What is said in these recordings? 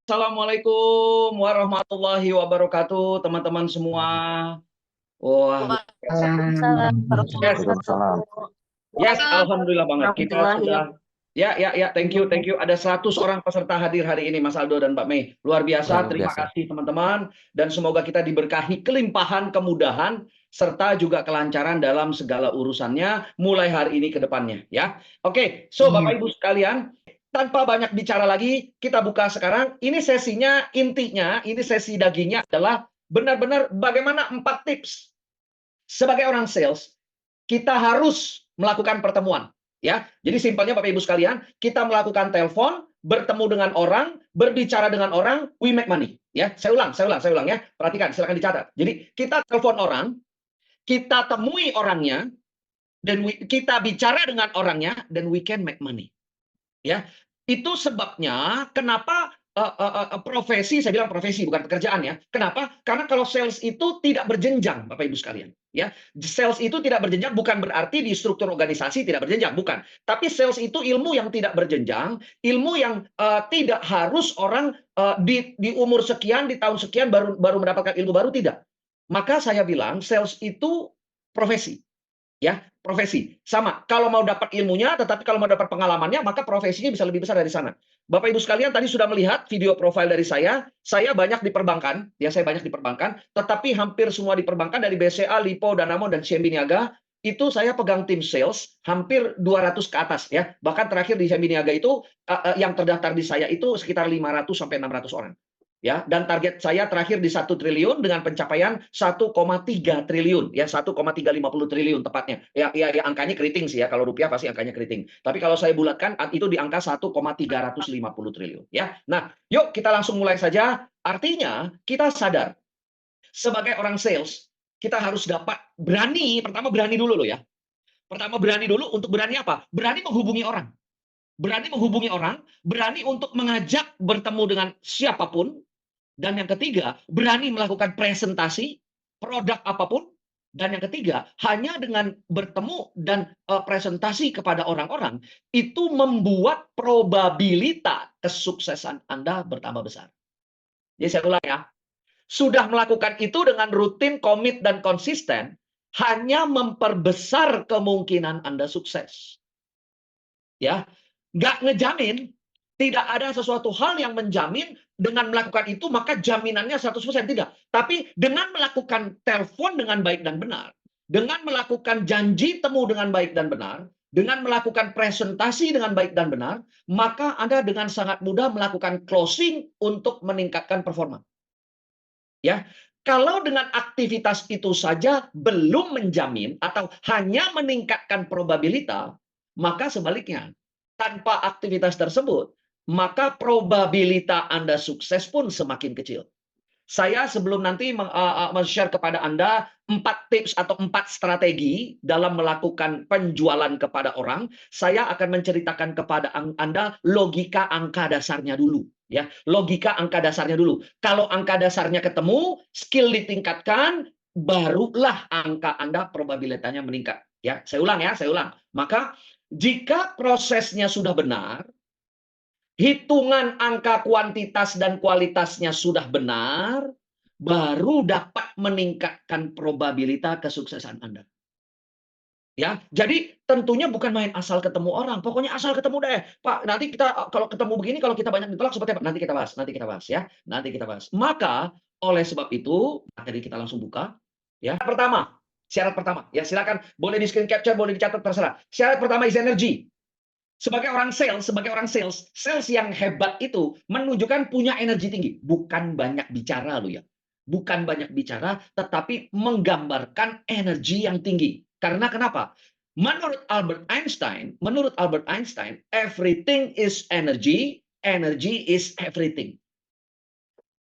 Assalamualaikum warahmatullahi wabarakatuh, teman-teman semua. Wah, luar biasa. Waalaikumsalam Yes, warahmatullahi Waalaikumsalam. wabarakatuh. yes, alhamdulillah banget. Kita Warahmatullahi sudah, ya, thank you, thank you. Ada 100 orang peserta hadir hari ini, Mas Aldo dan Mbak Mei. Luar biasa, Luar terima biasa. kasih teman-teman. Dan semoga kita diberkahi kelimpahan, kemudahan, serta juga kelancaran dalam segala urusannya, mulai hari ini ke depannya. Ya, oke, so Bapak Ibu sekalian, tanpa banyak bicara lagi, kita buka sekarang. Ini sesinya, intinya, ini sesi dagingnya adalah benar-benar bagaimana 4 tips. Sebagai orang sales, kita harus melakukan pertemuan. Ya, jadi simpelnya Bapak Ibu sekalian, kita melakukan telepon, bertemu dengan orang, berbicara dengan orang, we make money. Ya, saya ulang ya. Perhatikan, silakan dicatat. Jadi kita telepon orang, kita temui orangnya, dan kita bicara dengan orangnya, dan we can make money. Ya, itu sebabnya kenapa profesi, saya bilang profesi bukan pekerjaan ya. Kenapa? Karena kalau sales itu tidak berjenjang, Bapak Ibu sekalian. Ya, sales itu tidak berjenjang bukan berarti di struktur organisasi tidak berjenjang, bukan. Tapi sales itu ilmu yang tidak berjenjang, ilmu yang tidak harus orang di umur sekian, di tahun sekian baru mendapatkan ilmu baru, tidak. Maka saya bilang sales itu profesi. Ya, profesi sama. Kalau mau dapat ilmunya, tetapi kalau mau dapat pengalamannya, maka profesinya bisa lebih besar dari sana. Bapak Ibu sekalian tadi sudah melihat video profil dari saya. Saya banyak di perbankan, ya saya banyak di perbankan, tetapi hampir semua di perbankan dari BCA, Lipo, Danamon dan CIMB Niaga itu saya pegang tim sales hampir 200 ke atas ya. Bahkan terakhir di CIMB Niaga itu yang terdaftar di saya itu sekitar 500 sampai 600 orang. Ya, dan target saya terakhir di 1 triliun dengan pencapaian 1,3 triliun ya, 1,350 triliun tepatnya. Ya, angkanya keriting sih ya, kalau rupiah pasti angkanya keriting. Tapi kalau saya bulatkan itu di angka 1,350 triliun ya. Nah, yuk kita langsung mulai saja. Artinya kita sadar sebagai orang sales kita harus dapat berani, pertama berani dulu loh ya. Pertama berani dulu, untuk berani apa? Berani menghubungi orang. Berani menghubungi orang, berani untuk mengajak bertemu dengan siapapun. Dan yang ketiga, berani melakukan presentasi produk apapun. Dan yang ketiga, hanya dengan bertemu dan presentasi kepada orang-orang, itu membuat probabilitas kesuksesan Anda bertambah besar. Jadi saya ulang ya, sudah melakukan itu dengan rutin, komit, dan konsisten, hanya memperbesar kemungkinan Anda sukses. Ya, nggak ngejamin, tidak ada sesuatu hal yang menjamin dengan melakukan itu maka jaminannya 100% tidak. Tapi dengan melakukan telepon dengan baik dan benar, dengan melakukan janji temu dengan baik dan benar, dengan melakukan presentasi dengan baik dan benar, maka Anda dengan sangat mudah melakukan closing untuk meningkatkan performa. Ya, kalau dengan aktivitas itu saja belum menjamin atau hanya meningkatkan probabilitas, maka sebaliknya, tanpa aktivitas tersebut, maka probabilitas Anda sukses pun semakin kecil. Saya sebelum nanti men-share kepada Anda 4 tips atau 4 strategi dalam melakukan penjualan kepada orang, saya akan menceritakan kepada Anda logika angka dasarnya dulu. Ya, logika angka dasarnya dulu. Kalau angka dasarnya ketemu, skill ditingkatkan, barulah angka Anda probabilitasnya meningkat. Ya, saya ulang ya, saya ulang. Maka jika prosesnya sudah benar, hitungan angka kuantitas dan kualitasnya sudah benar, baru dapat meningkatkan probabilitas kesuksesan Anda. Ya, jadi tentunya bukan main asal ketemu orang. Pokoknya asal ketemu deh, Pak. Nanti kita kalau ketemu begini, kalau kita banyak ditolak seperti apa? Nanti kita bahas ya. Nanti kita bahas. Maka oleh sebab itu, tadi kita langsung buka. Ya, syarat pertama. Ya, silakan boleh di screen capture, boleh dicatat terserah. Syarat pertama is energy. Sebagai orang sales, sales yang hebat itu menunjukkan punya energi tinggi, bukan banyak bicara loh ya. Bukan banyak bicara, tetapi menggambarkan energi yang tinggi. Karena kenapa? Menurut Albert Einstein, everything is energy, energy is everything.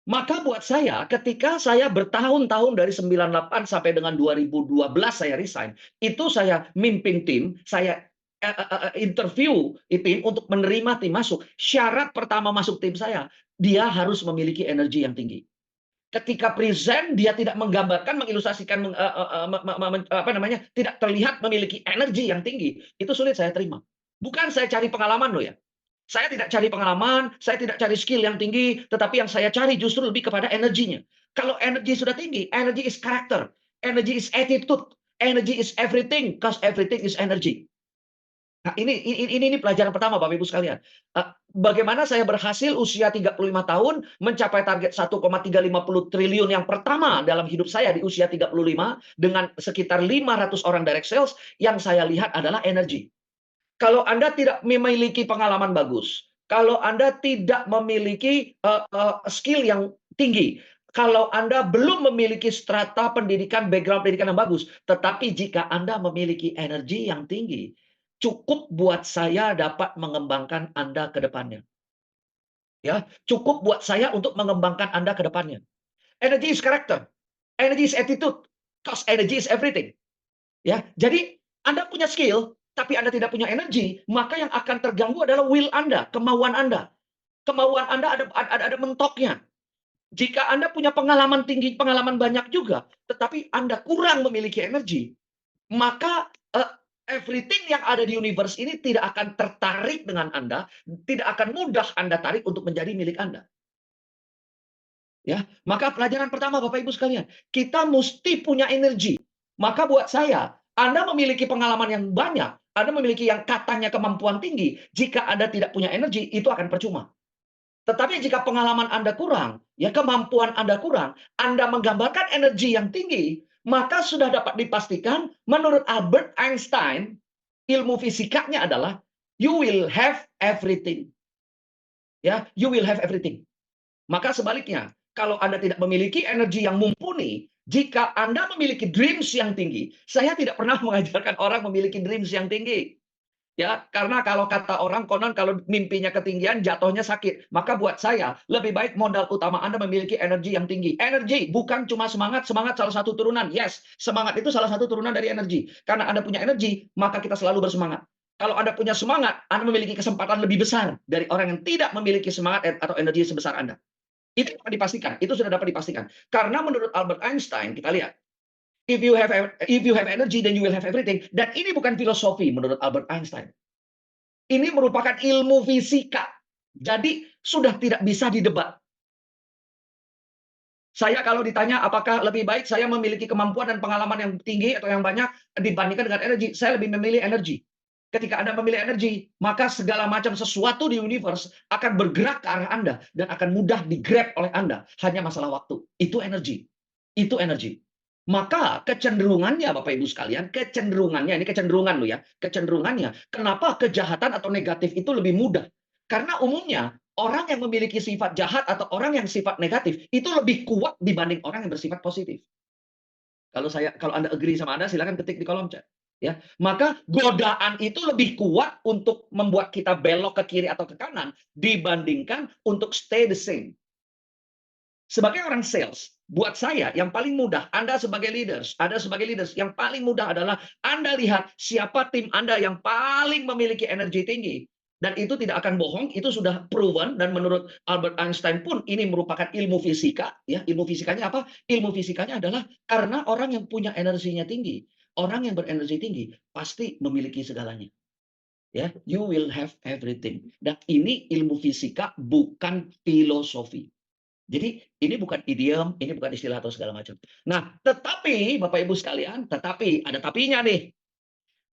Maka buat saya, ketika saya bertahun-tahun dari 98 sampai dengan 2012 saya resign, itu saya mimpin tim, saya interview tim untuk menerima tim masuk. Syarat pertama masuk tim saya, dia harus memiliki energi yang tinggi. Ketika present, dia tidak menggambarkan, mengilustrasikan, tidak terlihat memiliki energi yang tinggi. Itu sulit saya terima. Bukan saya cari pengalaman loh ya. Saya tidak cari pengalaman, saya tidak cari skill yang tinggi, tetapi yang saya cari justru lebih kepada energinya. Kalau energi sudah tinggi, energy is character, energy is attitude, energy is everything, because everything is energy. Nah, ini pelajaran pertama Bapak Ibu sekalian. Bagaimana saya berhasil usia 35 tahun mencapai target 1,350 triliun yang pertama dalam hidup saya di usia 35 dengan sekitar 500 orang direct sales, yang saya lihat adalah energi. Kalau Anda tidak memiliki pengalaman bagus, kalau Anda tidak memiliki skill yang tinggi, kalau Anda belum memiliki strata pendidikan, background pendidikan yang bagus, tetapi jika Anda memiliki energi yang tinggi, cukup buat saya dapat mengembangkan Anda ke depannya. Ya, cukup buat saya untuk mengembangkan Anda ke depannya. Energy is character, energy is attitude, cause energy is everything. Ya, jadi Anda punya skill, tapi Anda tidak punya energi, maka yang akan terganggu adalah will Anda, kemauan Anda. Kemauan Anda ada mentoknya. Jika Anda punya pengalaman tinggi, pengalaman banyak juga, tetapi Anda kurang memiliki energi, maka everything yang ada di universe ini tidak akan tertarik dengan Anda, tidak akan mudah Anda tarik untuk menjadi milik Anda. Ya, maka pelajaran pertama Bapak Ibu sekalian, kita mesti punya energi. Maka buat saya, Anda memiliki pengalaman yang banyak, Anda memiliki yang katanya kemampuan tinggi, jika Anda tidak punya energi, itu akan percuma. Tetapi jika pengalaman Anda kurang, ya kemampuan Anda kurang, Anda menggambarkan energi yang tinggi, maka sudah dapat dipastikan menurut Albert Einstein, ilmu fisikanya adalah you will have everything. Ya, you will have everything. Maka sebaliknya, kalau Anda tidak memiliki energi yang mumpuni, jika Anda memiliki dreams yang tinggi, saya tidak pernah mengajarkan orang memiliki dreams yang tinggi. Ya, karena kalau kata orang konon kalau mimpinya ketinggian jatuhnya sakit. Maka buat saya lebih baik modal utama Anda memiliki energi yang tinggi. Energi bukan cuma semangat, semangat salah satu turunan. Yes, semangat itu salah satu turunan dari energi. Karena Anda punya energi, maka kita selalu bersemangat. Kalau Anda punya semangat, Anda memiliki kesempatan lebih besar dari orang yang tidak memiliki semangat atau energi sebesar Anda. Itu dapat dipastikan, itu sudah dapat dipastikan. Karena menurut Albert Einstein, kita lihat, if you have energy, then you will have everything. Dan ini bukan filosofi menurut Albert Einstein. Ini merupakan ilmu fisika. Jadi sudah tidak bisa didebat. Saya kalau ditanya apakah lebih baik saya memiliki kemampuan dan pengalaman yang tinggi atau yang banyak dibandingkan dengan energi, saya lebih memilih energi. Ketika Anda memilih energi, maka segala macam sesuatu di universe akan bergerak ke arah Anda dan akan mudah digrab oleh Anda. Hanya masalah waktu. Itu energi. Itu energi. Maka kecenderungannya Bapak Ibu sekalian, kecenderungannya, ini kecenderungan loh ya, kecenderungannya, kenapa kejahatan atau negatif itu lebih mudah? Karena umumnya orang yang memiliki sifat jahat atau orang yang sifat negatif itu lebih kuat dibanding orang yang bersifat positif. Kalau Anda agree sama Anda, silakan ketik di kolom chat. Ya, maka godaan itu lebih kuat untuk membuat kita belok ke kiri atau ke kanan dibandingkan untuk stay the same. Sebagai orang sales, buat saya yang paling mudah, Anda sebagai leaders, yang paling mudah adalah Anda lihat siapa tim Anda yang paling memiliki energi tinggi. Dan itu tidak akan bohong, itu sudah proven, dan menurut Albert Einstein pun ini merupakan ilmu fisika. Ya, ilmu fisikanya apa? Ilmu fisikanya adalah karena orang yang punya energinya tinggi, orang yang berenergi tinggi pasti memiliki segalanya. Ya, you will have everything. Dan ini ilmu fisika, bukan filosofi. Jadi ini bukan idiom, ini bukan istilah atau segala macam. Nah, tetapi Bapak Ibu sekalian, tetapi ada tapinya nih.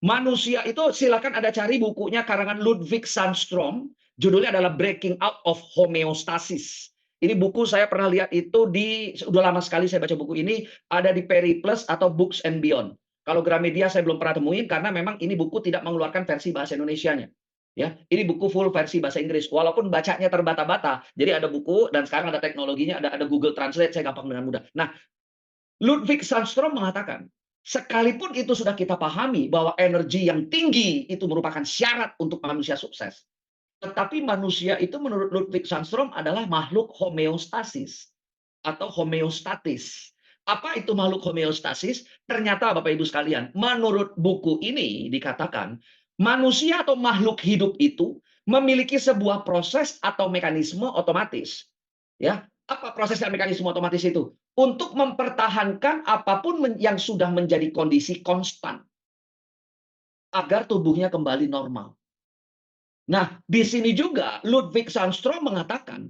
Manusia itu silakan Anda cari bukunya karangan Ludwig Sandstrom, judulnya adalah Breaking Out of Homeostasis. Ini buku saya pernah lihat itu udah lama sekali saya baca buku ini, ada di Periplus atau Books and Beyond. Kalau Gramedia saya belum pernah temuin karena memang ini buku tidak mengeluarkan versi bahasa Indonesianya. Ya, ini buku full versi bahasa Inggris. Walaupun bacanya terbata-bata, jadi ada buku dan sekarang ada teknologinya, ada Google Translate, saya gampang dengan mudah. Nah, Ludwig Sandstrom mengatakan, sekalipun itu sudah kita pahami bahwa energi yang tinggi itu merupakan syarat untuk manusia sukses, tetapi manusia itu menurut Ludwig Sandstrom adalah makhluk homeostasis atau homeostatis. Apa itu makhluk homeostasis? Ternyata Bapak Ibu sekalian, menurut buku ini dikatakan manusia atau makhluk hidup itu memiliki sebuah proses atau mekanisme otomatis. Ya, apa proses dan mekanisme otomatis itu? Untuk mempertahankan apapun yang sudah menjadi kondisi konstan agar tubuhnya kembali normal. Nah, di sini juga Ludwig Sandstrom mengatakan,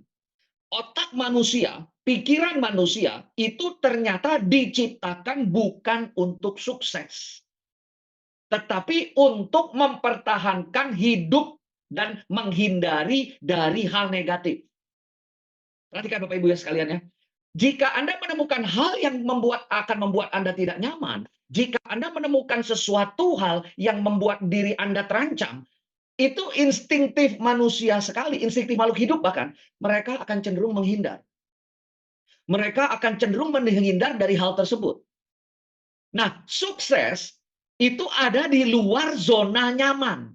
otak manusia, pikiran manusia itu ternyata diciptakan bukan untuk sukses, tetapi untuk mempertahankan hidup dan menghindari dari hal negatif. Perhatikan Bapak Ibu ya sekalian ya. Jika Anda menemukan hal yang akan membuat Anda tidak nyaman, jika Anda menemukan sesuatu hal yang membuat diri Anda terancam, itu instinktif manusia sekali, instinktif makhluk hidup bahkan, mereka akan cenderung menghindar. Mereka akan cenderung menghindar dari hal tersebut. Nah, sukses itu ada di luar zona nyaman.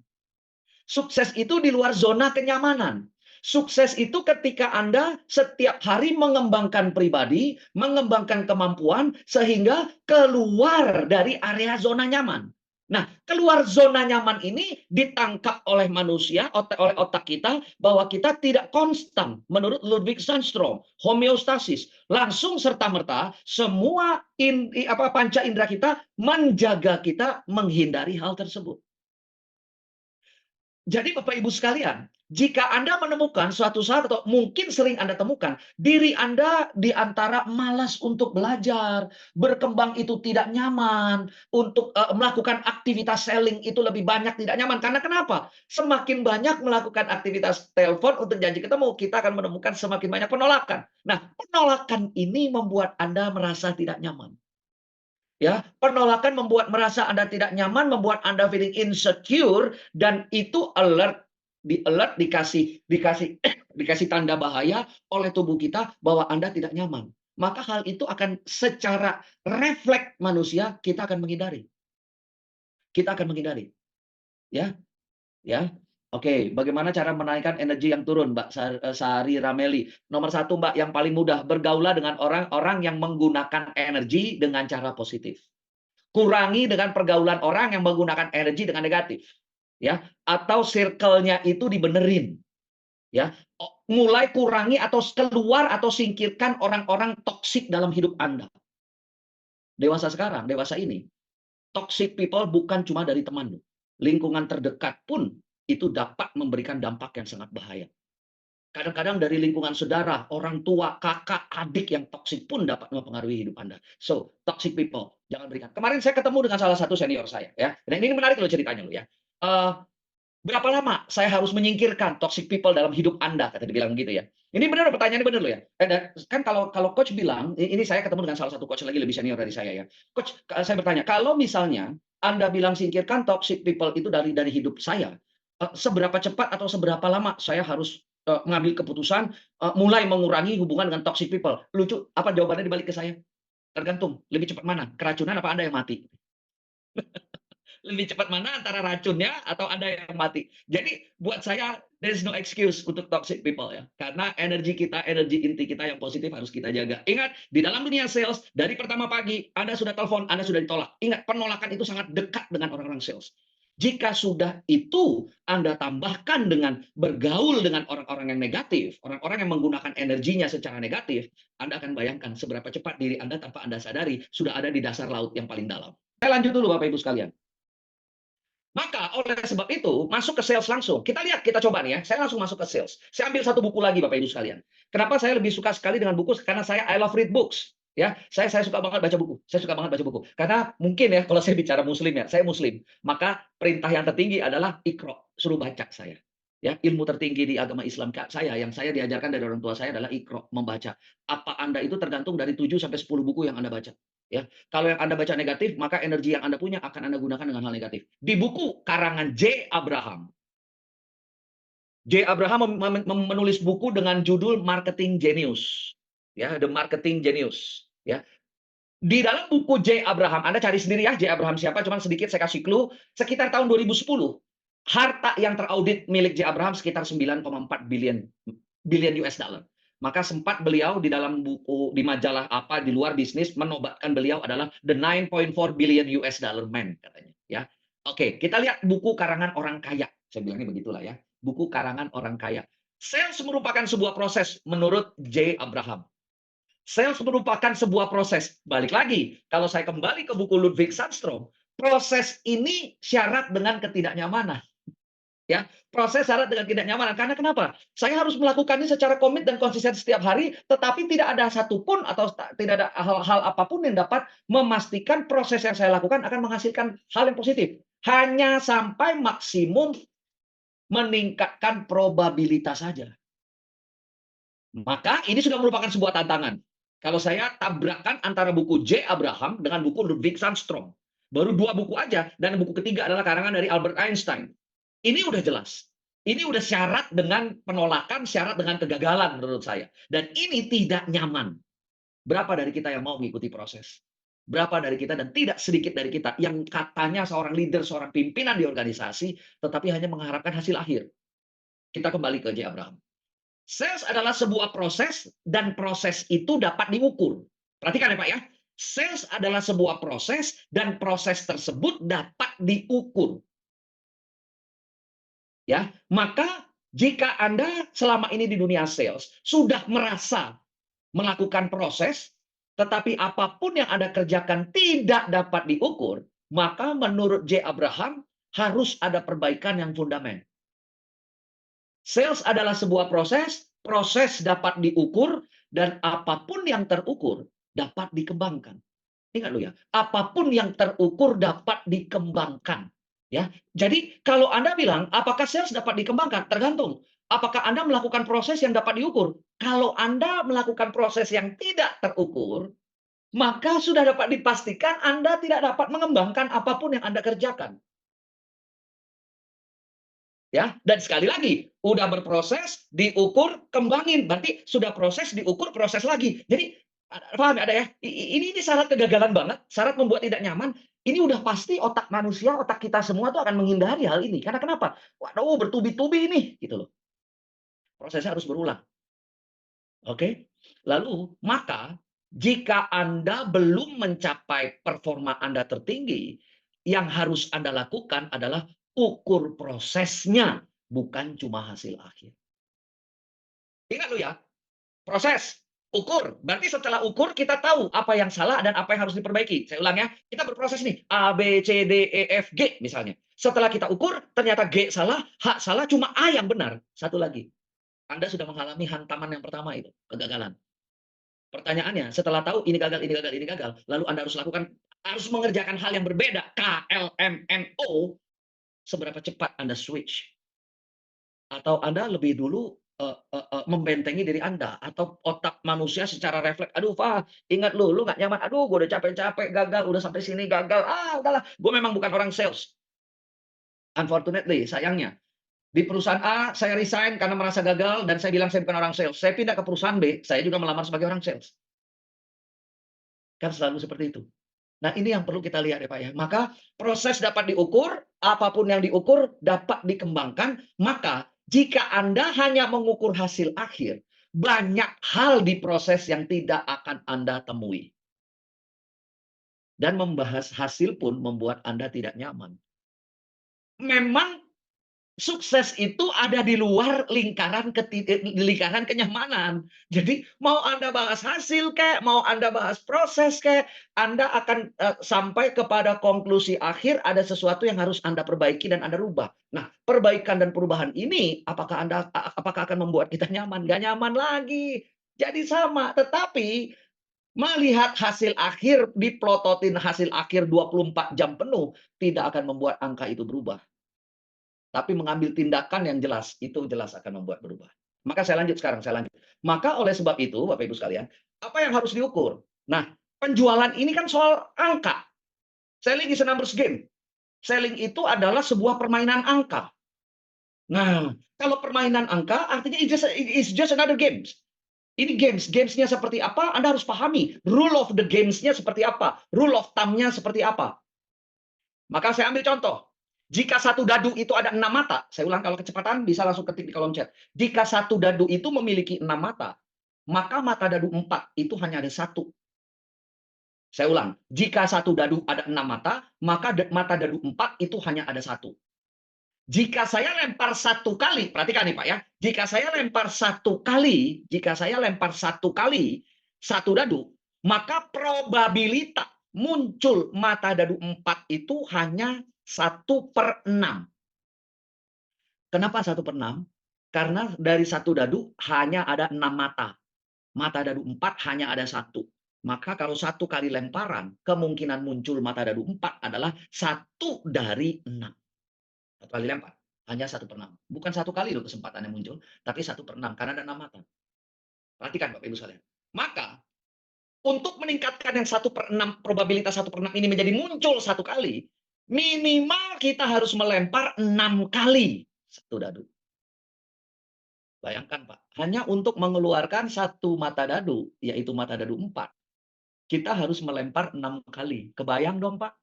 Sukses itu di luar zona kenyamanan. Sukses itu ketika Anda setiap hari mengembangkan pribadi, mengembangkan kemampuan, sehingga keluar dari area zona nyaman. Nah, keluar zona nyaman ini ditangkap oleh manusia, oleh otak kita, bahwa kita tidak konstan. Menurut Ludwig Sandstrom, homeostasis. Langsung serta-merta, semua panca indera kita menjaga kita menghindari hal tersebut. Jadi Bapak Ibu sekalian, jika Anda menemukan suatu saat atau mungkin sering Anda temukan, diri Anda di antara malas untuk belajar, berkembang itu tidak nyaman, untuk melakukan aktivitas selling itu lebih banyak tidak nyaman. Karena kenapa? Semakin banyak melakukan aktivitas telepon untuk janji ketemu, kita akan menemukan semakin banyak penolakan. Nah, penolakan ini membuat Anda merasa tidak nyaman. Ya, penolakan membuat merasa Anda tidak nyaman, membuat Anda feeling insecure, dan itu alert dikasih tanda bahaya oleh tubuh kita bahwa Anda tidak nyaman. Maka hal itu akan secara refleks manusia kita akan menghindari. Kita akan menghindari, ya. Ya, oke. Bagaimana cara menaikkan energi yang turun, Mbak Sari Rameli? Nomor satu, Mbak, yang paling mudah, bergaulah dengan orang-orang yang menggunakan energi dengan cara positif. Kurangi dengan pergaulan orang yang menggunakan energi dengan negatif, ya, atau circle-nya itu dibenerin, ya. Mulai kurangi atau keluar atau singkirkan orang-orang toksik dalam hidup Anda. Dewasa sekarang, dewasa ini, toxic people bukan cuma dari teman, lingkungan terdekat pun itu dapat memberikan dampak yang sangat bahaya. Kadang-kadang dari lingkungan saudara, orang tua, kakak, adik yang toksik pun dapat mempengaruhi hidup Anda. So, toxic people, jangan berikan. Kemarin saya ketemu dengan salah satu senior saya, ya. Dan ini menarik loh ceritanya loh ya. Eh, Berapa lama saya harus menyingkirkan toxic people dalam hidup Anda? Kata dia bilang gitu ya. Ini benar, pertanyaannya benar loh ya. Kan kalau coach bilang, ini saya ketemu dengan salah satu coach lagi lebih senior dari saya ya. Coach, saya bertanya, kalau misalnya Anda bilang singkirkan toxic people itu dari hidup saya, seberapa cepat atau seberapa lama saya harus mengambil keputusan mulai mengurangi hubungan dengan toxic people? Lucu, apa jawabannya dibalik ke saya? Tergantung, lebih cepat mana? Keracunan apa Anda yang mati? Lebih cepat mana antara racunnya atau Anda yang mati. Jadi buat saya there is no excuse untuk toxic people ya. Karena energi kita, energi inti kita yang positif harus kita jaga. Ingat, di dalam dunia sales dari pertama pagi Anda sudah telepon, Anda sudah ditolak. Ingat, penolakan itu sangat dekat dengan orang-orang sales. Jika sudah itu Anda tambahkan dengan bergaul dengan orang-orang yang negatif, orang-orang yang menggunakan energinya secara negatif, Anda akan bayangkan seberapa cepat diri Anda tanpa Anda sadari sudah ada di dasar laut yang paling dalam. Saya lanjut dulu Bapak Ibu sekalian. Maka oleh sebab itu, masuk ke sales langsung. Kita lihat, kita coba nih ya. Saya langsung masuk ke sales. Saya ambil satu buku lagi Bapak Ibu sekalian. Kenapa saya lebih suka sekali dengan buku? Karena saya I love read books. Ya, saya suka banget baca buku. Saya suka banget baca buku. Karena mungkin ya kalau saya bicara muslim ya, saya muslim. Maka perintah yang tertinggi adalah ikro, suruh baca saya. Ya, ilmu tertinggi di agama Islam saya yang saya diajarkan dari orang tua saya adalah ikro, membaca. Apa Anda itu tergantung dari 7 sampai 10 buku yang Anda baca. Ya, kalau yang Anda baca negatif, maka energi yang Anda punya akan Anda gunakan dengan hal negatif. Di buku karangan J. Abraham. J. Abraham menulis buku dengan judul Marketing Genius. Ya, The Marketing Genius. Ya. Di dalam buku J. Abraham, Anda cari sendiri ya, J. Abraham siapa, cuman sedikit saya kasih clue, sekitar tahun 2010, harta yang teraudit milik J. Abraham sekitar 9,4 billion US dollar. Maka sempat beliau di dalam buku di majalah apa di luar bisnis menobatkan beliau adalah the 9.4 billion US dollar man katanya ya. Oke, kita lihat buku karangan orang kaya. Saya bilangnya begitulah ya. Buku karangan orang kaya. Sales merupakan sebuah proses menurut J. Abraham. Sales merupakan sebuah proses. Balik lagi, kalau saya kembali ke buku Ludwig Sandstrom, proses ini syarat dengan ketidaknyamanan. Ya, proses syarat dengan ketidaknyamanan. Karena kenapa? Saya harus melakukannya secara komit dan konsisten setiap hari, tetapi tidak ada satupun atau tidak ada hal-hal apapun yang dapat memastikan proses yang saya lakukan akan menghasilkan hal yang positif. Hanya sampai maksimum meningkatkan probabilitas saja. Maka ini sudah merupakan sebuah tantangan. Kalau saya tabrakan antara buku J. Abraham dengan buku Ludwig Sandstrom. Baru 2 buku aja, dan buku ketiga adalah karangan dari Albert Einstein. Ini udah jelas. Ini udah syarat dengan penolakan, syarat dengan kegagalan menurut saya. Dan ini tidak nyaman. Berapa dari kita yang mau mengikuti proses? Berapa dari kita dan tidak sedikit dari kita yang katanya seorang leader, seorang pimpinan di organisasi, tetapi hanya mengharapkan hasil akhir. Kita kembali ke J. Abraham. Sales adalah sebuah proses dan proses itu dapat diukur. Perhatikan ya Pak ya. Sales adalah sebuah proses dan proses tersebut dapat diukur. Ya, maka jika Anda selama ini di dunia sales sudah merasa melakukan proses, tetapi apapun yang Anda kerjakan tidak dapat diukur, maka menurut J. Abraham harus ada perbaikan yang fundamental. Sales adalah sebuah proses, proses dapat diukur, dan apapun yang terukur dapat dikembangkan. Ingat lo ya, apapun yang terukur dapat dikembangkan. Ya, jadi kalau Anda bilang, apakah sales dapat dikembangkan? Tergantung. Apakah Anda melakukan proses yang dapat diukur? Kalau Anda melakukan proses yang tidak terukur, maka sudah dapat dipastikan Anda tidak dapat mengembangkan apapun yang Anda kerjakan. Ya, dan sekali lagi, udah berproses, diukur, kembangin. Berarti sudah proses, diukur, proses lagi. Jadi, paham ya, ada ya? Ini syarat kegagalan banget, syarat membuat tidak nyaman. Ini udah pasti otak manusia, otak kita semua tuh akan menghindari hal ini. Karena kenapa? Waduh, bertubi-tubi nih, gitu loh. Prosesnya harus berulang. Oke? Lalu, maka jika Anda belum mencapai performa Anda tertinggi, yang harus Anda lakukan adalah ukur prosesnya, bukan cuma hasil akhir. Ingat lo ya, proses, ukur. Berarti setelah ukur kita tahu apa yang salah dan apa yang harus diperbaiki. Saya ulang ya, kita berproses nih, A, B, C, D, E, F, G misalnya. Setelah kita ukur, ternyata G salah, H salah, cuma A yang benar. Satu lagi, Anda sudah mengalami hantaman yang pertama itu, kegagalan. Pertanyaannya, setelah tahu ini gagal, ini gagal, ini gagal, lalu Anda harus mengerjakan hal yang berbeda, KLMNO, seberapa cepat Anda switch? Atau Anda lebih dulu membentengi diri Anda, atau otak manusia secara refleks, aduh Pak, ingat lu nggak nyaman, aduh gue udah capek-capek, gagal, udah sampai sini gagal, udahlah, gue memang bukan orang sales. Unfortunately, sayangnya, di perusahaan A, saya resign karena merasa gagal, dan saya bilang saya bukan orang sales. Saya pindah ke perusahaan B, saya juga melamar sebagai orang sales. Kan selalu seperti itu. Nah, ini yang perlu kita lihat ya Pak ya. Maka proses dapat diukur, apapun yang diukur dapat dikembangkan. Maka jika Anda hanya mengukur hasil akhir, banyak hal di proses yang tidak akan Anda temui. Dan membahas hasil pun membuat Anda tidak nyaman. Memang sukses itu ada di luar lingkaran kenyamanan. Jadi mau Anda bahas hasil kayak, mau Anda bahas proses kayak, Anda akan sampai kepada konklusi akhir ada sesuatu yang harus Anda perbaiki dan Anda rubah. Nah, perbaikan dan perubahan ini apakah akan membuat kita nyaman? Nggak nyaman lagi. Jadi sama, tetapi melihat hasil akhir, diplototin hasil akhir 24 jam penuh, tidak akan membuat angka itu berubah. Tapi mengambil tindakan yang jelas, itu jelas akan membuat berubah. Maka saya lanjut sekarang, saya lanjut. Maka oleh sebab itu, Bapak Ibu sekalian, apa yang harus diukur? Nah, penjualan ini kan soal angka. Selling is a numbers game. Selling itu adalah sebuah permainan angka. Nah, kalau permainan angka, artinya it's just another games. Ini gamesnya seperti apa? Anda harus pahami. Rule of the gamesnya seperti apa? Rule of thumb-nya seperti apa? Maka saya ambil contoh. Jika satu dadu itu ada 6 mata, saya ulang kalau kecepatan bisa langsung ketik di kolom chat. Jika satu dadu itu memiliki 6 mata, maka mata dadu 4 itu hanya ada satu. Saya ulang, jika satu dadu ada 6 mata, maka mata dadu 4 itu hanya ada satu. Jika saya lempar satu kali, perhatikan nih Pak ya, jika saya lempar satu kali satu dadu, maka probabilitas muncul mata dadu 4 itu hanya 1/6. Kenapa 1/6? Karena dari satu dadu hanya ada 6 mata. Mata dadu 4 hanya ada satu. Maka kalau satu kali lemparan, kemungkinan muncul mata dadu 4 adalah 1/6. Satu kali lempar, hanya 1/6. Bukan satu kali loh kesempatannya muncul, tapi 1/6 karena ada 6 mata. Perhatikan Bapak Ibu sekalian. Maka untuk meningkatkan yang 1/6, probabilitas 1/6 ini menjadi muncul satu kali, minimal kita harus melempar 6 kali satu dadu. Bayangkan Pak, hanya untuk mengeluarkan satu mata dadu, yaitu mata dadu 4, kita harus melempar 6 kali. Kebayang dong Pak?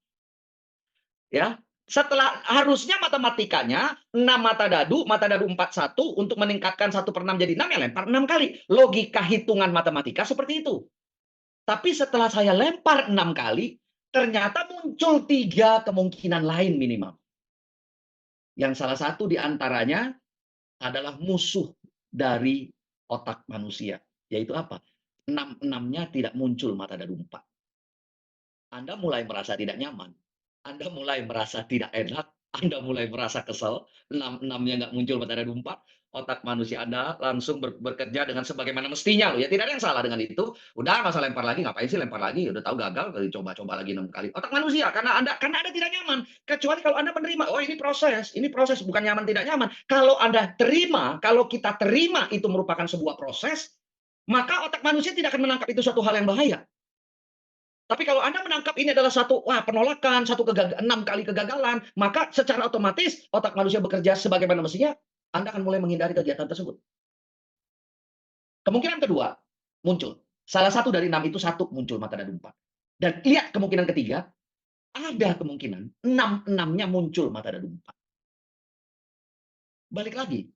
Ya, setelah harusnya matematikanya 6 mata dadu 4 1 untuk meningkatkan 1/6 jadi 6 ya lempar 6 kali. Logika hitungan matematika seperti itu. Tapi setelah saya lempar 6 kali, ternyata muncul 3 kemungkinan lain minimal. Yang salah satu di antaranya adalah musuh dari otak manusia. Yaitu apa? 6-6-nya tidak muncul mata dadu 4. Anda mulai merasa tidak nyaman, Anda mulai merasa tidak enak, Anda mulai merasa kesel, 6-6-nya nggak muncul mata dadu 4, otak manusia Anda langsung bekerja dengan sebagaimana mestinya loh ya, tidak ada yang salah dengan itu. Udah nggak usah lempar lagi, ngapain sih lempar lagi, udah tahu gagal, coba-coba lagi 6 kali. Otak manusia karena Anda tidak nyaman. Kecuali kalau Anda menerima, oh ini proses, bukan nyaman tidak nyaman. Kalau Anda terima, kalau kita terima itu merupakan sebuah proses, maka otak manusia tidak akan menangkap itu suatu hal yang bahaya. Tapi kalau Anda menangkap ini adalah satu penolakan, 6 kali kegagalan, maka secara otomatis otak manusia bekerja sebagaimana mestinya, Anda akan mulai menghindari kegiatan tersebut. Kemungkinan kedua muncul. Salah satu dari 6 itu satu muncul mata dadu 4. Dan lihat kemungkinan ketiga, ada kemungkinan 6-6-nya muncul mata dadu 4. Balik lagi,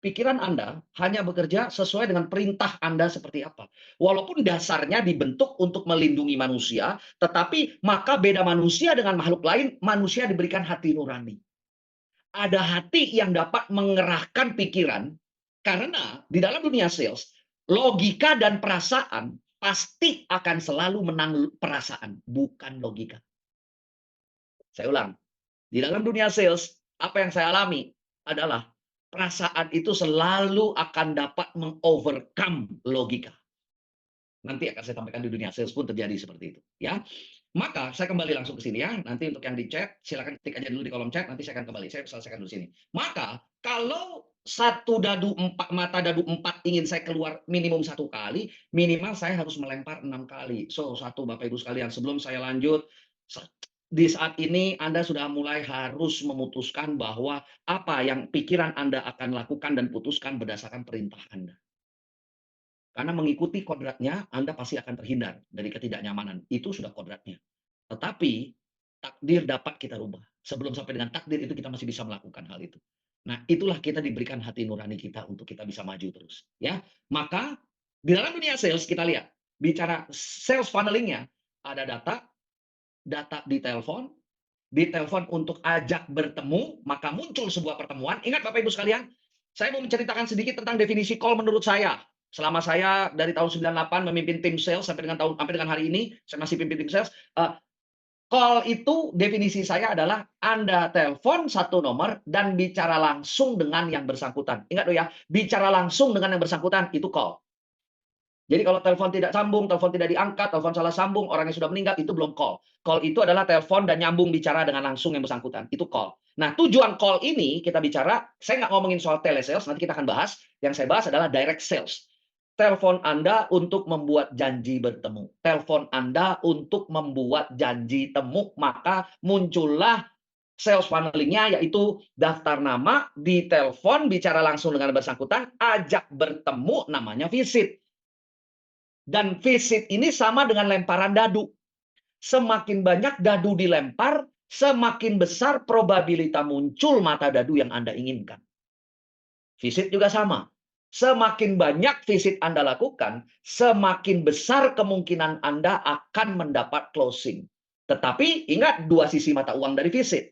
pikiran Anda hanya bekerja sesuai dengan perintah Anda seperti apa. Walaupun dasarnya dibentuk untuk melindungi manusia, tetapi maka beda manusia dengan makhluk lain, manusia diberikan hati nurani. Ada hati yang dapat mengerahkan pikiran, karena di dalam dunia sales, logika dan perasaan pasti akan selalu menang perasaan, bukan logika. Saya ulang, di dalam dunia sales, apa yang saya alami adalah perasaan itu selalu akan dapat mengovercome logika. Nanti akan saya sampaikan di dunia sales pun terjadi seperti itu, ya. Maka saya kembali langsung ke sini ya. Nanti untuk yang di chat silakan ketik aja dulu di kolom chat, nanti saya akan kembali. Saya selesaikan dulu sini. Maka kalau satu dadu 4 mata dadu 4 ingin saya keluar minimum satu kali, minimal saya harus melempar 6 kali. So, satu Bapak Ibu sekalian, sebelum saya lanjut, di saat ini Anda sudah mulai harus memutuskan bahwa apa yang pikiran Anda akan lakukan dan putuskan berdasarkan perintah Anda. Karena mengikuti kodratnya, Anda pasti akan terhindar dari ketidaknyamanan. Itu sudah kodratnya. Tetapi takdir dapat kita rubah. Sebelum sampai dengan takdir itu kita masih bisa melakukan hal itu. Nah, itulah kita diberikan hati nurani kita untuk kita bisa maju terus, ya. Maka di dalam dunia sales kita lihat, bicara sales funnelingnya ada data, data di telepon untuk ajak bertemu, maka muncul sebuah pertemuan. Ingat Bapak Ibu sekalian, saya mau menceritakan sedikit tentang definisi call menurut saya. Selama saya dari tahun 98 memimpin tim sales sampai dengan hari ini, saya masih pimpin tim sales. Call itu definisi saya adalah Anda telepon satu nomor dan bicara langsung dengan yang bersangkutan. Ingat loh ya, bicara langsung dengan yang bersangkutan itu call. Jadi kalau telepon tidak sambung, telepon tidak diangkat, telepon salah sambung, orangnya sudah meninggal, itu belum call. Call itu adalah telepon dan nyambung bicara dengan langsung yang bersangkutan. Itu call. Nah, tujuan call ini kita bicara, saya nggak ngomongin soal telesales, nanti kita akan bahas. Yang saya bahas adalah direct sales. Telepon Anda untuk membuat janji bertemu. Telepon Anda untuk membuat janji temu, maka muncullah sales funnelingnya, yaitu daftar nama, ditelepon, bicara langsung dengan bersangkutan, ajak bertemu, namanya visit. Dan visit ini sama dengan lemparan dadu. Semakin banyak dadu dilempar, semakin besar probabilitas muncul mata dadu yang Anda inginkan. Visit juga sama. Semakin banyak visit Anda lakukan, semakin besar kemungkinan Anda akan mendapat closing. Tetapi ingat dua sisi mata uang dari visit.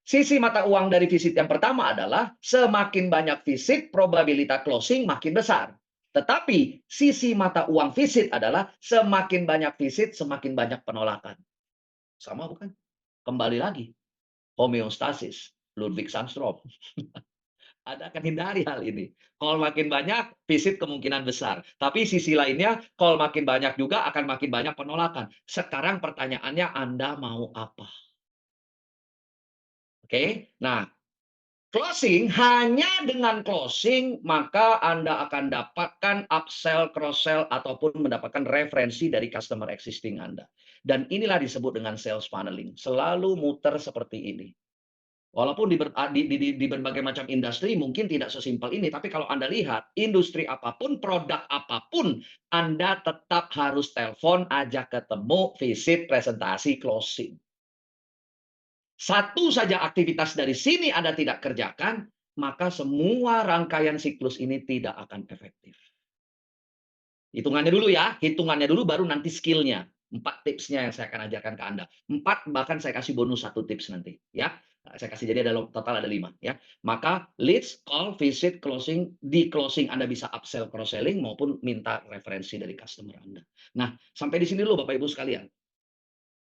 Sisi mata uang dari visit yang pertama adalah semakin banyak visit, probabilitas closing makin besar. Tetapi sisi mata uang visit adalah semakin banyak visit, semakin banyak penolakan. Sama bukan? Kembali lagi, homeostasis, Ludwig Sandstrom. Anda akan hindari hal ini. Call makin banyak, visit kemungkinan besar. Tapi sisi lainnya, call makin banyak juga akan makin banyak penolakan. Sekarang pertanyaannya, Anda mau apa? Oke? Nah, closing, hanya dengan closing, maka Anda akan dapatkan upsell, cross-sell, ataupun mendapatkan referensi dari customer existing Anda. Dan inilah disebut dengan sales funneling. Selalu muter seperti ini. Walaupun di berbagai macam industri mungkin tidak sesimpel ini, tapi kalau Anda lihat, industri apapun, produk apapun, Anda tetap harus telepon, ajak ketemu, visit, presentasi, closing. Satu saja aktivitas dari sini Anda tidak kerjakan, maka semua rangkaian siklus ini tidak akan efektif. Hitungannya dulu ya, hitungannya dulu baru nanti skill-nya. 4 tipsnya yang saya akan ajarkan ke Anda. 4 bahkan saya kasih bonus 1 tips nanti ya. Saya kasih jadi ada total ada 5 ya. Maka leads, call, visit, closing, di closing Anda bisa upsell, cross selling maupun minta referensi dari customer Anda. Nah, sampai di sini dulu Bapak Ibu sekalian.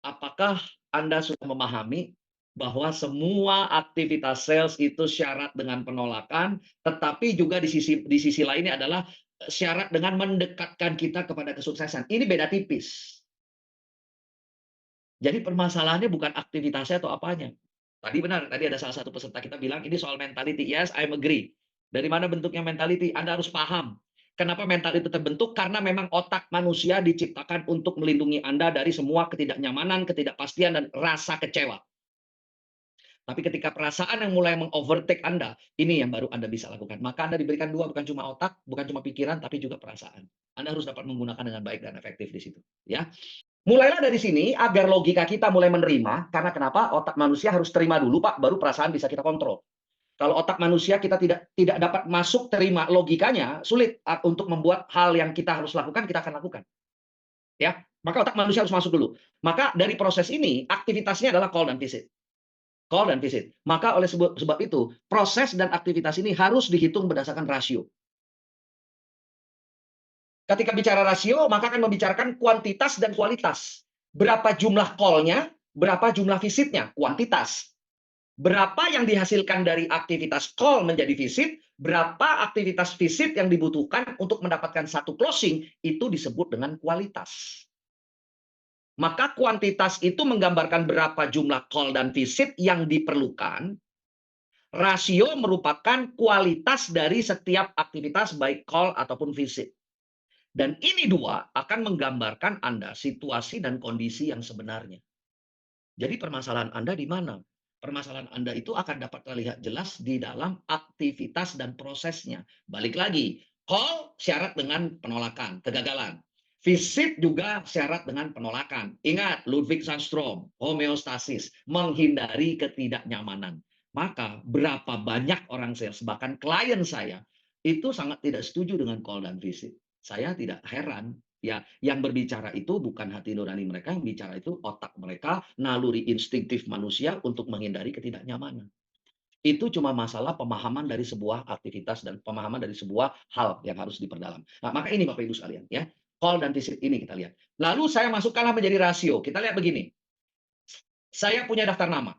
Apakah Anda sudah memahami bahwa semua aktivitas sales itu syarat dengan penolakan, tetapi juga di sisi lainnya adalah syarat dengan mendekatkan kita kepada kesuksesan. Ini beda tipis. Jadi permasalahannya bukan aktivitasnya atau apanya. Tadi benar, tadi ada salah satu peserta kita bilang ini soal mentality. Yes, I'm agree. Dari mana bentuknya mentality? Anda harus paham. Kenapa mental itu terbentuk? Karena memang otak manusia diciptakan untuk melindungi Anda dari semua ketidaknyamanan, ketidakpastian, dan rasa kecewa. Tapi ketika perasaan yang mulai mengovertake Anda, ini yang baru Anda bisa lakukan. Maka Anda diberikan 2, bukan cuma otak, bukan cuma pikiran, tapi juga perasaan. Anda harus dapat menggunakan dengan baik dan efektif di situ. Ya, mulailah dari sini agar logika kita mulai menerima. Karena kenapa? Otak manusia harus terima dulu, Pak, baru perasaan bisa kita kontrol. Kalau otak manusia kita tidak dapat masuk terima logikanya, sulit untuk membuat hal yang kita harus lakukan, kita akan lakukan. Ya, maka otak manusia harus masuk dulu. Maka dari proses ini, aktivitasnya adalah call dan visit. Call dan visit. Maka oleh sebab itu, proses dan aktivitas ini harus dihitung berdasarkan rasio. Ketika bicara rasio, maka akan membicarakan kuantitas dan kualitas. Berapa jumlah call-nya, berapa jumlah visitnya, kuantitas. Berapa yang dihasilkan dari aktivitas call menjadi visit, berapa aktivitas visit yang dibutuhkan untuk mendapatkan satu closing, itu disebut dengan kualitas. Maka kuantitas itu menggambarkan berapa jumlah call dan visit yang diperlukan. Rasio merupakan kualitas dari setiap aktivitas baik call ataupun visit. Dan ini dua akan menggambarkan Anda situasi dan kondisi yang sebenarnya. Jadi permasalahan Anda di mana? Permasalahan Anda itu akan dapat terlihat jelas di dalam aktivitas dan prosesnya. Balik lagi, call syarat dengan penolakan, kegagalan. Visit juga syarat dengan penolakan. Ingat, Ludwig Sandstrom, homeostasis, menghindari ketidaknyamanan. Maka berapa banyak orang sales, bahkan klien saya, itu sangat tidak setuju dengan call dan visit. Saya tidak heran. Ya, yang berbicara itu bukan hati nurani mereka, yang bicara itu otak mereka, naluri instingtif manusia untuk menghindari ketidaknyamanan. Itu cuma masalah pemahaman dari sebuah aktivitas dan pemahaman dari sebuah hal yang harus diperdalam. Nah, maka ini Bapak Ibu sekalian, ya. Call dan visit ini kita lihat. Lalu saya masukkanlah menjadi rasio. Kita lihat begini. Saya punya daftar nama.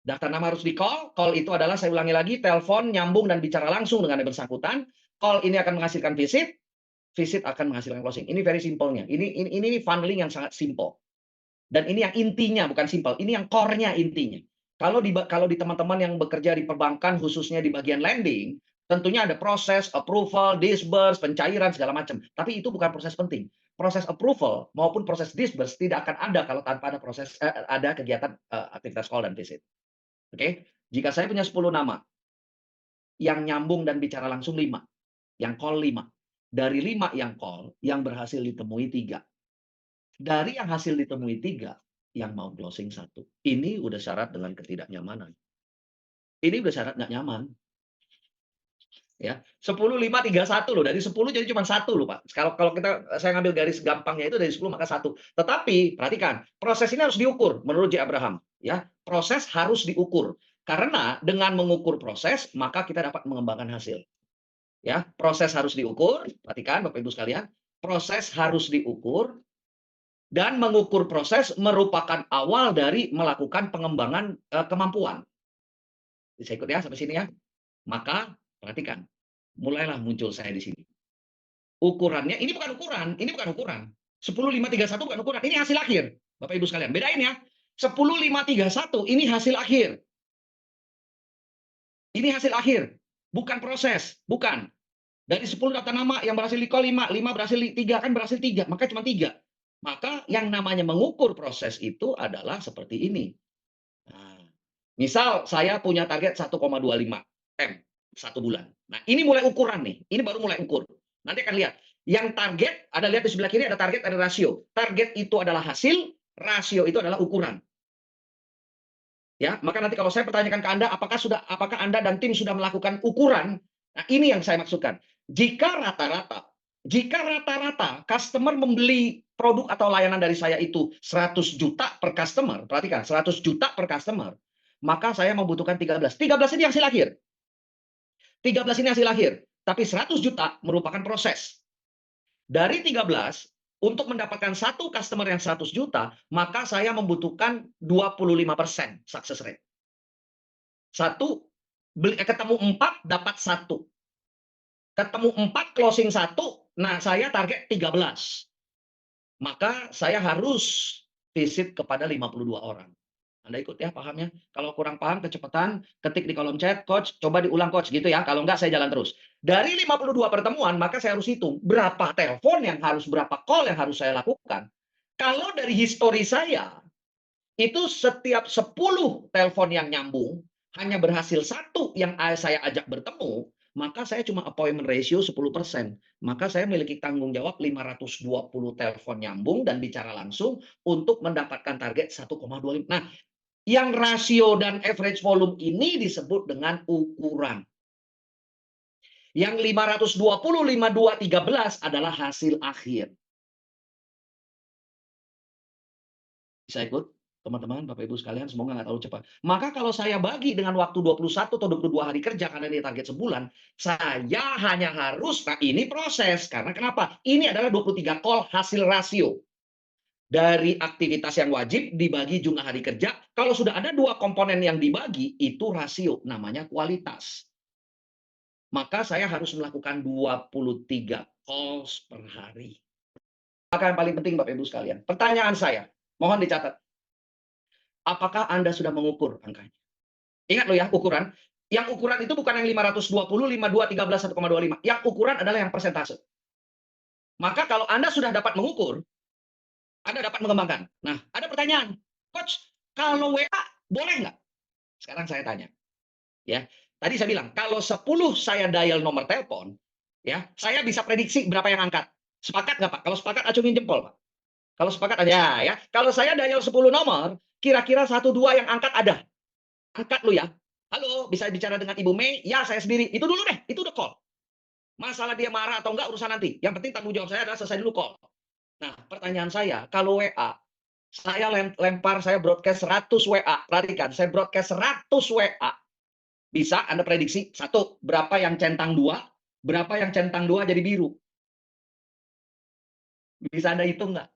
Daftar nama harus di-call. Call itu adalah, saya ulangi lagi, telepon, nyambung, dan bicara langsung dengan yang bersangkutan. Call ini akan menghasilkan visit. Visit akan menghasilkan closing. Ini very simple-nya. Ini funneling yang sangat simple. Dan ini yang intinya, bukan simple. Ini yang core-nya intinya. Kalau di teman-teman yang bekerja di perbankan, khususnya di bagian lending, tentunya ada proses approval, disburse, pencairan, segala macam. Tapi itu bukan proses penting. Proses approval maupun proses disburse tidak akan ada kalau tanpa ada ada kegiatan aktivitas call dan visit. Oke? Jika saya punya 10 nama, yang nyambung dan bicara langsung 5, yang call 5. Dari 5 yang call, yang berhasil ditemui 3. Dari yang hasil ditemui 3, yang mau closing 1. Ini udah syarat dengan ketidaknyamanan. Ini udah syarat nggak nyaman. Ya, 10, 5, 3, 1 loh. Dari 10 jadi cuma 1 loh, Pak. Kalau saya ngambil garis gampangnya itu dari 10 maka 1. Tetapi perhatikan, proses ini harus diukur menurut J. Abraham. Ya, proses harus diukur. Karena dengan mengukur proses, maka kita dapat mengembangkan hasil. Ya, proses harus diukur. Perhatikan Bapak Ibu sekalian, proses harus diukur. Dan mengukur proses merupakan awal dari melakukan pengembangan kemampuan. Bisa ikut ya sampai sini ya. Maka Perhatikan, mulailah muncul saya di sini. Ukurannya, ini bukan ukuran, ini bukan ukuran. 10.531 bukan ukuran, ini hasil akhir. Bapak Ibu sekalian, bedain ya. 10.531 ini hasil akhir. Ini hasil akhir, bukan proses, bukan. Dari 10 daftar nama yang berhasil di call 5, 5 berhasil 3, kan berhasil 3, maka cuma 3. Maka yang namanya mengukur proses itu adalah seperti ini. Nah, misal saya punya target 1,25 M satu bulan. Nah, ini mulai ukuran nih. Ini baru mulai ukur. Nanti akan lihat. Yang target, ada lihat di sebelah kiri ada target, ada rasio. Target itu adalah hasil, rasio itu adalah ukuran. Ya, maka nanti kalau saya pertanyakan ke Anda, apakah Anda dan tim sudah melakukan ukuran? Nah, ini yang saya maksudkan. Jika rata-rata customer membeli produk atau layanan dari saya itu 100 juta per customer, perhatikan 100 juta per customer, maka saya membutuhkan 13. 13 ini hasil akhir. 13 ini hasil akhir, tapi 100 juta merupakan proses. Dari 13 untuk mendapatkan satu customer yang 100 juta, maka saya membutuhkan 25% success rate. Ketemu 4, dapat 1. Ketemu 4, closing 1, nah saya target 13. Maka saya harus visit kepada 52 orang. Anda ikut ya pahamnya. Kalau kurang paham, kecepatan, ketik di kolom chat, coach, coba diulang coach gitu ya. Kalau enggak, saya jalan terus. Dari 52 pertemuan, maka saya harus hitung berapa telepon yang harus, berapa call yang harus saya lakukan. Kalau dari histori saya, itu setiap 10 telepon yang nyambung, hanya berhasil 1 yang saya ajak bertemu, maka saya cuma appointment ratio 10%. Maka saya memiliki tanggung jawab 520 telepon nyambung dan bicara langsung untuk mendapatkan target 1,25. Nah, yang rasio dan average volume ini disebut dengan ukuran. Yang 520, 52, 13 adalah hasil akhir. Bisa ikut? Teman-teman, Bapak Ibu sekalian, semoga nggak terlalu cepat. Maka kalau saya bagi dengan waktu 21 atau 22 hari kerja karena ini target sebulan, saya hanya harus, nah ini proses. Karena kenapa? Ini adalah 23 call hasil rasio. Dari aktivitas yang wajib dibagi jumlah hari kerja. Kalau sudah ada 2 komponen yang dibagi, itu rasio, namanya kualitas. Maka saya harus melakukan 23 calls per hari. Maka yang paling penting Bapak Ibu sekalian, pertanyaan saya, mohon dicatat. Apakah Anda sudah mengukur angkanya? Ingat loh ya, ukuran. Yang ukuran itu bukan yang 520, 52, 13, 1,25. Yang ukuran adalah yang persentase. Maka kalau Anda sudah dapat mengukur, Anda dapat mengembangkan. Nah, ada pertanyaan. Coach, kalau WA boleh nggak? Sekarang saya tanya. Ya, tadi saya bilang, kalau 10 saya dial nomor telepon, ya, saya bisa prediksi berapa yang angkat. Sepakat nggak Pak? Kalau sepakat, acungin jempol Pak. Kalau sepakat aja ya. Kalau saya dial 10 nomor, kira-kira 1-2 yang angkat ada. Angkat lu ya. Halo, bisa bicara dengan Ibu Mei? Ya, saya sendiri. Itu dulu deh, itu udah call. Masalah dia marah atau enggak urusan nanti. Yang penting tanggung jawab saya adalah selesai dulu call. Nah, pertanyaan saya, kalau WA, saya lempar, saya broadcast 100 WA. Perhatikan, saya broadcast 100 WA. Bisa Anda prediksi, 1, berapa yang centang 2, berapa yang centang 2 jadi biru. Bisa Anda hitung nggak?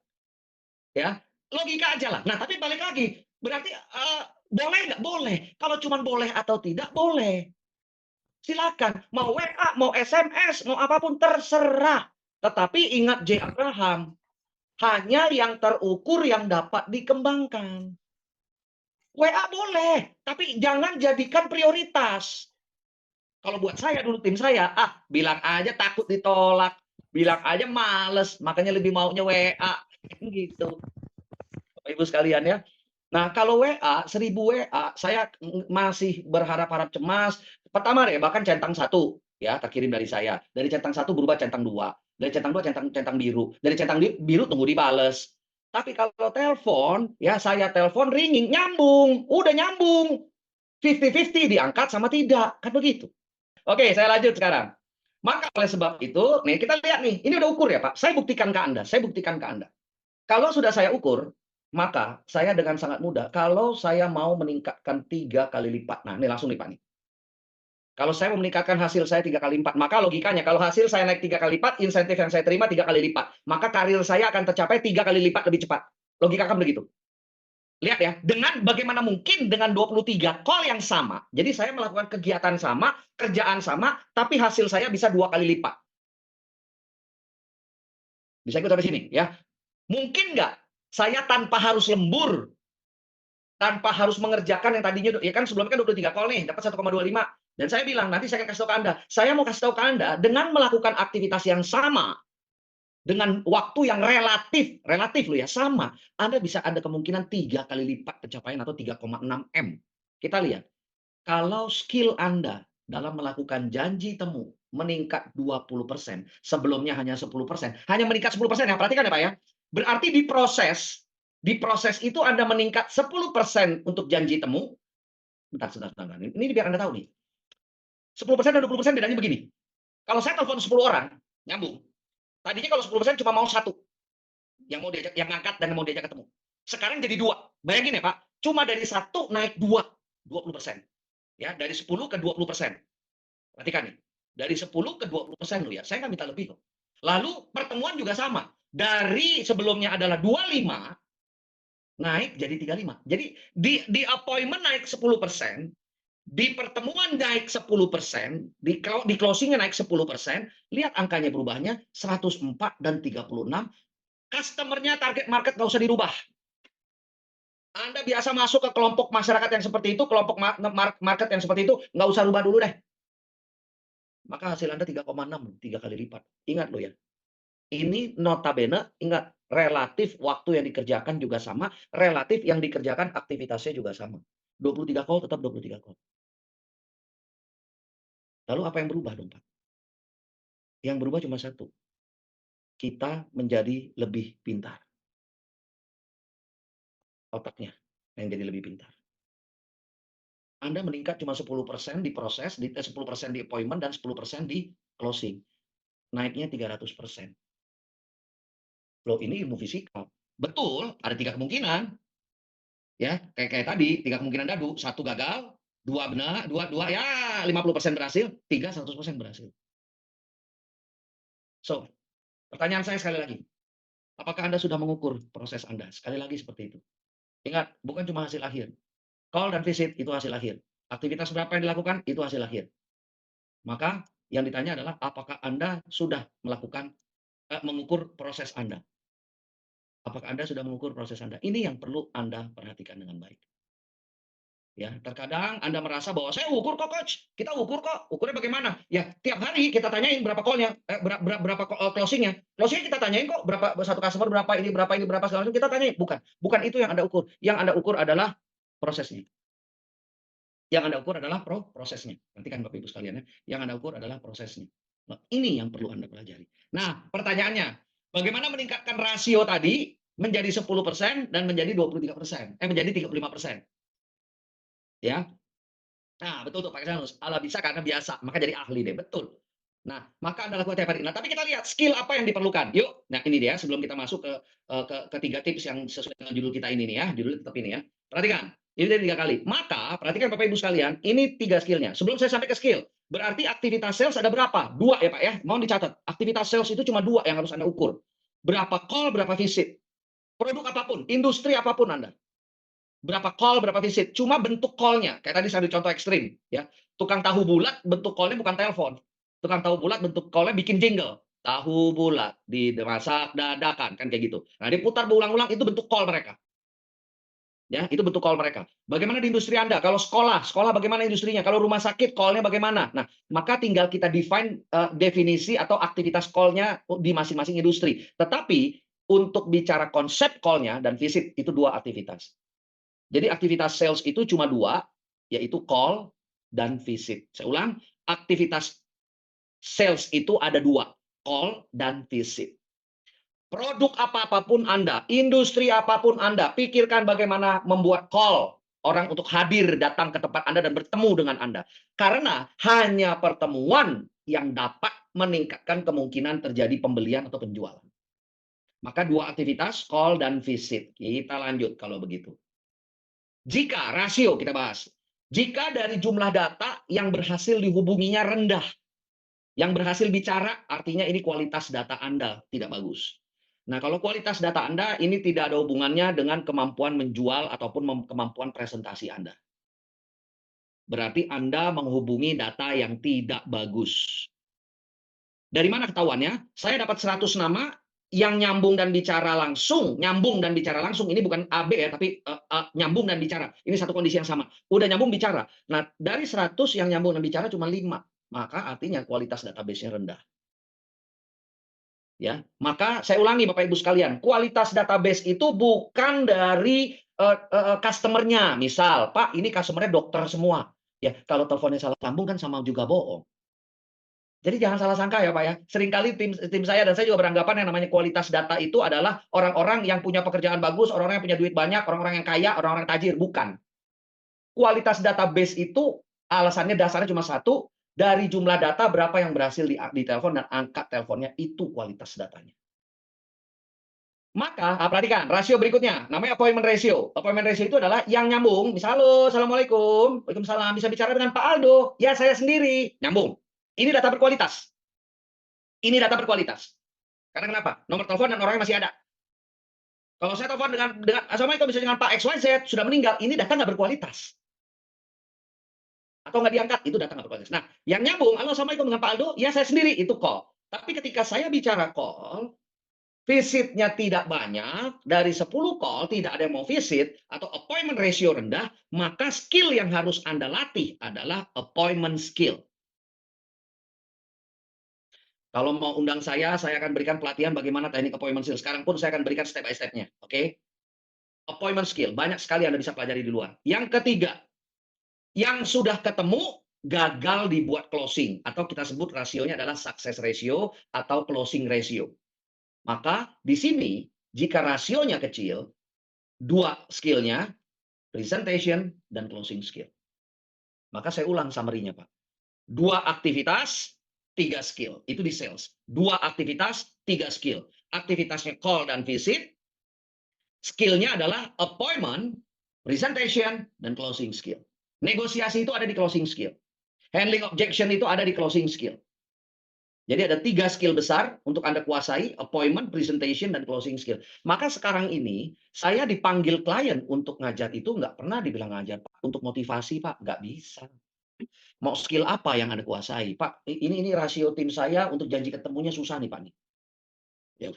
Ya, logika aja lah. Nah, tapi balik lagi, berarti boleh nggak? Boleh. Kalau cuma boleh atau tidak, boleh. Silakan. Mau WA, mau SMS, mau apapun, terserah. Tetapi ingat J. Abraham, hanya yang terukur yang dapat dikembangkan. WA boleh, tapi jangan jadikan prioritas. Kalau buat saya dulu, tim saya, bilang aja takut ditolak, bilang aja males, makanya lebih maunya WA. Gitu. Bapak Ibu sekalian ya. Nah, kalau WA, 1000 WA, saya masih berharap-harap cemas. Pertama ya, bahkan centang 1 ya, terkirim dari saya. Dari centang 1 berubah centang 2. Dari centang 2 centang biru. Dari centang biru tunggu dibales. Tapi kalau telepon, ya saya telepon ringing, nyambung. Udah nyambung. 50-50 diangkat sama tidak. Kan begitu. Oke, saya lanjut sekarang. Maka oleh sebab itu, nih kita lihat nih, ini udah ukur ya Pak. Saya buktikan ke Anda. Kalau sudah saya ukur, maka saya dengan sangat mudah, kalau saya mau meningkatkan 3 kali lipat. Nah, ini langsung nih Pak nih. Kalau saya mau meningkatkan hasil saya 3 kali lipat, maka logikanya kalau hasil saya naik 3 kali lipat, insentif yang saya terima 3 kali lipat. Maka karir saya akan tercapai 3 kali lipat lebih cepat. Logika kan begitu. Lihat ya, dengan bagaimana mungkin dengan 23 call yang sama. Jadi saya melakukan kegiatan sama, kerjaan sama, tapi hasil saya bisa 2 kali lipat. Bisa ikut sampai sini ya. Mungkin nggak saya tanpa harus lembur, tanpa harus mengerjakan yang tadinya ya kan sebelumnya kan 23 call nih, dapat 1,25. Dan saya bilang, nanti saya akan kasih tahu ke Anda. Saya mau kasih tahu ke Anda, dengan melakukan aktivitas yang sama, dengan waktu yang relatif loh ya, sama, Anda bisa ada kemungkinan 3 kali lipat pencapaian atau 3,6 M. Kita lihat, kalau skill Anda dalam melakukan janji temu meningkat 20%, sebelumnya hanya 10%, hanya meningkat 10% ya, perhatikan ya Pak ya. Berarti di proses itu Anda meningkat 10% untuk janji temu. Sebentar. Ini biar Anda tahu nih. 10% dan 20% bedanya begini. Kalau saya telepon 10 orang, nyambung. Tadinya kalau 10% cuma mau satu yang mau diajak, yang ngangkat dan mau diajak ketemu. Sekarang jadi 2. Bayangin ya Pak, cuma dari 1 naik 20%. Ya, dari 10 ke 20%. Perhatikan nih, dari 10 ke 20% loh ya. Saya nggak minta lebih kok. Lalu pertemuan juga sama. Dari sebelumnya adalah 25 naik jadi 35. Jadi di appointment naik 10%, di pertemuan naik 10%, di closingnya naik 10%, lihat angkanya berubahnya 104 dan 36. Customer-nya, target market nggak usah dirubah. Anda biasa masuk ke kelompok masyarakat yang seperti itu, kelompok market yang seperti itu, nggak usah rubah dulu deh. Maka hasil Anda 3,6, 3 kali lipat. Ingat loh ya, ini notabene, ingat, relatif waktu yang dikerjakan juga sama, relatif yang dikerjakan aktivitasnya juga sama. 23 call tetap 23 call. Lalu apa yang berubah dong, Pak? Yang berubah cuma satu, kita menjadi lebih pintar. Otaknya yang jadi lebih pintar. Anda meningkat cuma 10% di proses, 10% di appointment, dan 10% di closing. Naiknya 300%. Loh, ini ilmu fisika. Betul, ada 3 kemungkinan. Ya, kayak tadi, 3 kemungkinan dadu, 1 gagal, 2 benar, 2 ya 50% berhasil, 3 100% berhasil. So, pertanyaan saya sekali lagi, apakah Anda sudah mengukur proses Anda? Sekali lagi seperti itu. Ingat, bukan cuma hasil akhir. Call dan visit itu hasil akhir. Aktivitas berapa yang dilakukan itu hasil akhir. Maka yang ditanya adalah apakah Anda sudah melakukan mengukur proses Anda? Apakah Anda sudah mengukur proses Anda? Ini yang perlu Anda perhatikan dengan baik. Ya, terkadang Anda merasa bahwa saya ukur kok coach, kita ukur kok. Ukurnya bagaimana? Ya, tiap hari kita tanyain berapa call-nya, berapa closing-nya. Closing-nya kita tanyain kok berapa satu customer berapa ini berapa segala macam kita tanyain. Bukan itu yang Anda ukur. Yang Anda ukur adalah prosesnya. Yang Anda ukur adalah prosesnya. Nanti kan Bapak Ibu sekalian ya, yang Anda ukur adalah prosesnya. Nah, ini yang perlu Anda pelajari. Nah, pertanyaannya, bagaimana meningkatkan rasio tadi menjadi 10% dan menjadi 23%, menjadi 35%. Ya. Nah, betul tuh Pak Isanus. Ala bisa karena biasa, maka jadi ahli deh, betul. Nah, maka Anda lakukan tiap hari. Nah, tapi kita lihat skill apa yang diperlukan. Yuk, nah ini dia sebelum kita masuk ke 3 tips yang sesuai dengan judul kita ini nih ya, judulnya tetap ini ya. Perhatikan, ini dari 3 kali. Maka, perhatikan Bapak Ibu sekalian, ini 3 skill-nya. Sebelum saya sampai ke skill, berarti aktivitas sales ada berapa? 2 ya Pak ya, mohon dicatat. Aktivitas sales itu cuma 2 yang harus Anda ukur. Berapa call, berapa visit. Produk apapun, industri apapun Anda. Berapa call, berapa visit. Cuma bentuk call-nya. Kayak tadi saya ambil contoh ekstrim. Ya. Tukang tahu bulat, bentuk call-nya bukan telepon. Tukang tahu bulat, bentuk call-nya bikin jingle. Tahu bulat, dimasak dadakan. Kan kayak gitu. Nah, diputar berulang-ulang, itu bentuk call mereka. Ya, itu bentuk call mereka. Bagaimana di industri Anda? Kalau sekolah bagaimana industrinya? Kalau rumah sakit, call-nya bagaimana? Nah, maka tinggal kita define definisi atau aktivitas call-nya di masing-masing industri. Tetapi, untuk bicara konsep call-nya dan visit, itu 2 aktivitas. Jadi aktivitas sales itu cuma 2, yaitu call dan visit. Saya ulang, aktivitas sales itu ada 2, call dan visit. Produk apapun Anda, industri apapun Anda, pikirkan bagaimana membuat call orang untuk hadir datang ke tempat Anda dan bertemu dengan Anda. Karena hanya pertemuan yang dapat meningkatkan kemungkinan terjadi pembelian atau penjualan. Maka 2 aktivitas, call dan visit. Kita lanjut kalau begitu. Jika rasio kita bahas, jika dari jumlah data yang berhasil dihubunginya rendah, yang berhasil bicara artinya ini kualitas data Anda tidak bagus. Nah, kalau kualitas data Anda ini tidak ada hubungannya dengan kemampuan menjual ataupun kemampuan presentasi Anda. Berarti Anda menghubungi data yang tidak bagus. Dari mana ketahuannya? Saya dapat 100 nama yang nyambung dan bicara langsung. Nyambung dan bicara langsung. Ini bukan AB ya, tapi nyambung dan bicara. Ini satu kondisi yang sama. Udah nyambung bicara. Nah, dari 100 yang nyambung dan bicara cuma 5. Maka artinya kualitas database-nya rendah. Ya, maka saya ulangi Bapak Ibu sekalian, kualitas database itu bukan dari customer-nya. Misal, Pak, ini customer-nya dokter semua. Ya, kalau teleponnya salah sambung kan sama juga bohong. Jadi jangan salah sangka ya Pak ya. Seringkali tim saya dan saya juga beranggapan yang namanya kualitas data itu adalah orang-orang yang punya pekerjaan bagus, orang-orang yang punya duit banyak, orang-orang yang kaya, orang-orang tajir. Bukan. Kualitas database itu alasannya dasarnya cuma satu, dari jumlah data berapa yang berhasil ditelepon dan angka teleponnya itu kualitas datanya. Maka, perhatikan rasio berikutnya, namanya appointment ratio. Appointment ratio itu adalah yang nyambung. Misal, halo, assalamualaikum, waalaikumsalam, bisa bicara dengan Pak Aldo? Ya, saya sendiri. Nyambung. Ini data berkualitas. Ini data berkualitas. Karena kenapa? Nomor telepon dan orangnya masih ada. Kalau saya telepon dengan assalamualaikum, bisa dengan Pak XYZ, sudah meninggal, ini data nggak berkualitas. Atau nggak diangkat, itu data nggak berkualitas. Nah, yang nyambung, halo, assalamualaikum dengan Pak Aldo, ya saya sendiri, itu call. Tapi ketika saya bicara call, visitnya tidak banyak, dari 10 call tidak ada yang mau visit, atau appointment ratio rendah, maka skill yang harus Anda latih adalah appointment skill. Kalau mau undang saya akan berikan pelatihan bagaimana teknik appointment skill. Sekarang pun saya akan berikan step by step-nya. Oke? Appointment skill. Banyak sekali Anda bisa pelajari di luar. Yang ketiga, yang sudah ketemu, gagal dibuat closing. Atau kita sebut rasionya adalah success ratio atau closing ratio. Maka di sini, jika rasionya kecil, dua skill-nya, presentation dan closing skill. Maka saya ulang summary-nya, Pak. 2 aktivitas, 3 skill. Itu di sales. 2 aktivitas, 3 skill. Aktivitasnya call dan visit. Skill-nya adalah appointment, presentation, dan closing skill. Negosiasi itu ada di closing skill. Handling objection itu ada di closing skill. Jadi ada 3 skill besar untuk Anda kuasai, appointment, presentation, dan closing skill. Maka sekarang ini, saya dipanggil klien untuk ngajar itu nggak pernah dibilang ngajar, Pak. Untuk motivasi, Pak, nggak bisa. Mau skill apa yang Anda kuasai? Pak, ini rasio tim saya untuk janji ketemunya susah nih, Pak. Nih. Ya,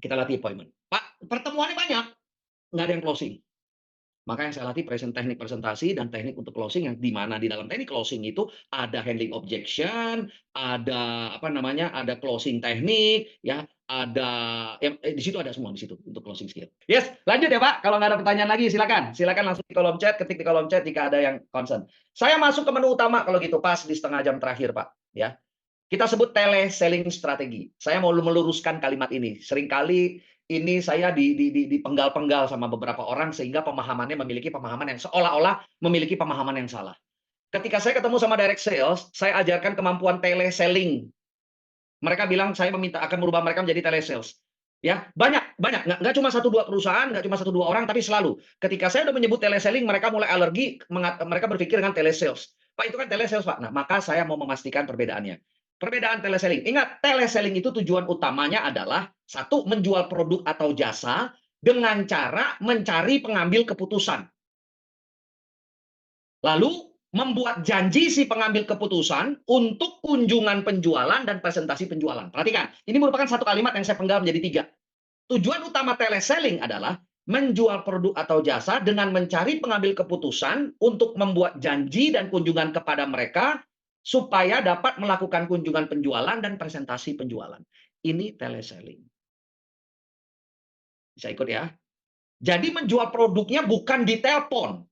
kita latih appointment. Pak, pertemuannya banyak, nggak ada yang closing. Maka yang saya latih teknik presentasi dan teknik untuk closing yang di mana di dalam teknik closing itu ada handling objection, ada apa namanya, ada closing teknik, ya, ada di situ ada semua di situ untuk closing skill. Yes, lanjut ya Pak. Kalau nggak ada pertanyaan lagi silakan. Silakan langsung di kolom chat, ketik di kolom chat jika ada yang concern. Saya masuk ke menu utama kalau gitu pas di setengah jam terakhir Pak, ya. Kita sebut teleselling strategi. Saya mau meluruskan kalimat ini. Seringkali ini saya dipenggal-penggal sama beberapa orang sehingga pemahamannya memiliki pemahaman yang seolah-olah memiliki pemahaman yang salah. Ketika saya ketemu sama direct sales, saya ajarkan kemampuan teleselling. Mereka bilang saya akan merubah mereka menjadi telesales. Ya, banyak, nggak cuma 1-2 perusahaan, nggak cuma 1-2 orang, tapi selalu. Ketika saya udah menyebut teleselling, mereka mulai alergi, mereka berpikir dengan telesales. Pak, itu kan telesales, Pak. Nah, maka saya mau memastikan perbedaannya. Perbedaan teleselling. Ingat, teleselling itu tujuan utamanya adalah satu, menjual produk atau jasa dengan cara mencari pengambil keputusan. Lalu membuat janji si pengambil keputusan untuk kunjungan penjualan dan presentasi penjualan. Perhatikan, ini merupakan satu kalimat yang saya penggal menjadi 3. Tujuan utama teleselling adalah menjual produk atau jasa dengan mencari pengambil keputusan untuk membuat janji dan kunjungan kepada mereka supaya dapat melakukan kunjungan penjualan dan presentasi penjualan. Ini teleselling. Bisa ikut ya? Jadi menjual produknya bukan di telepon.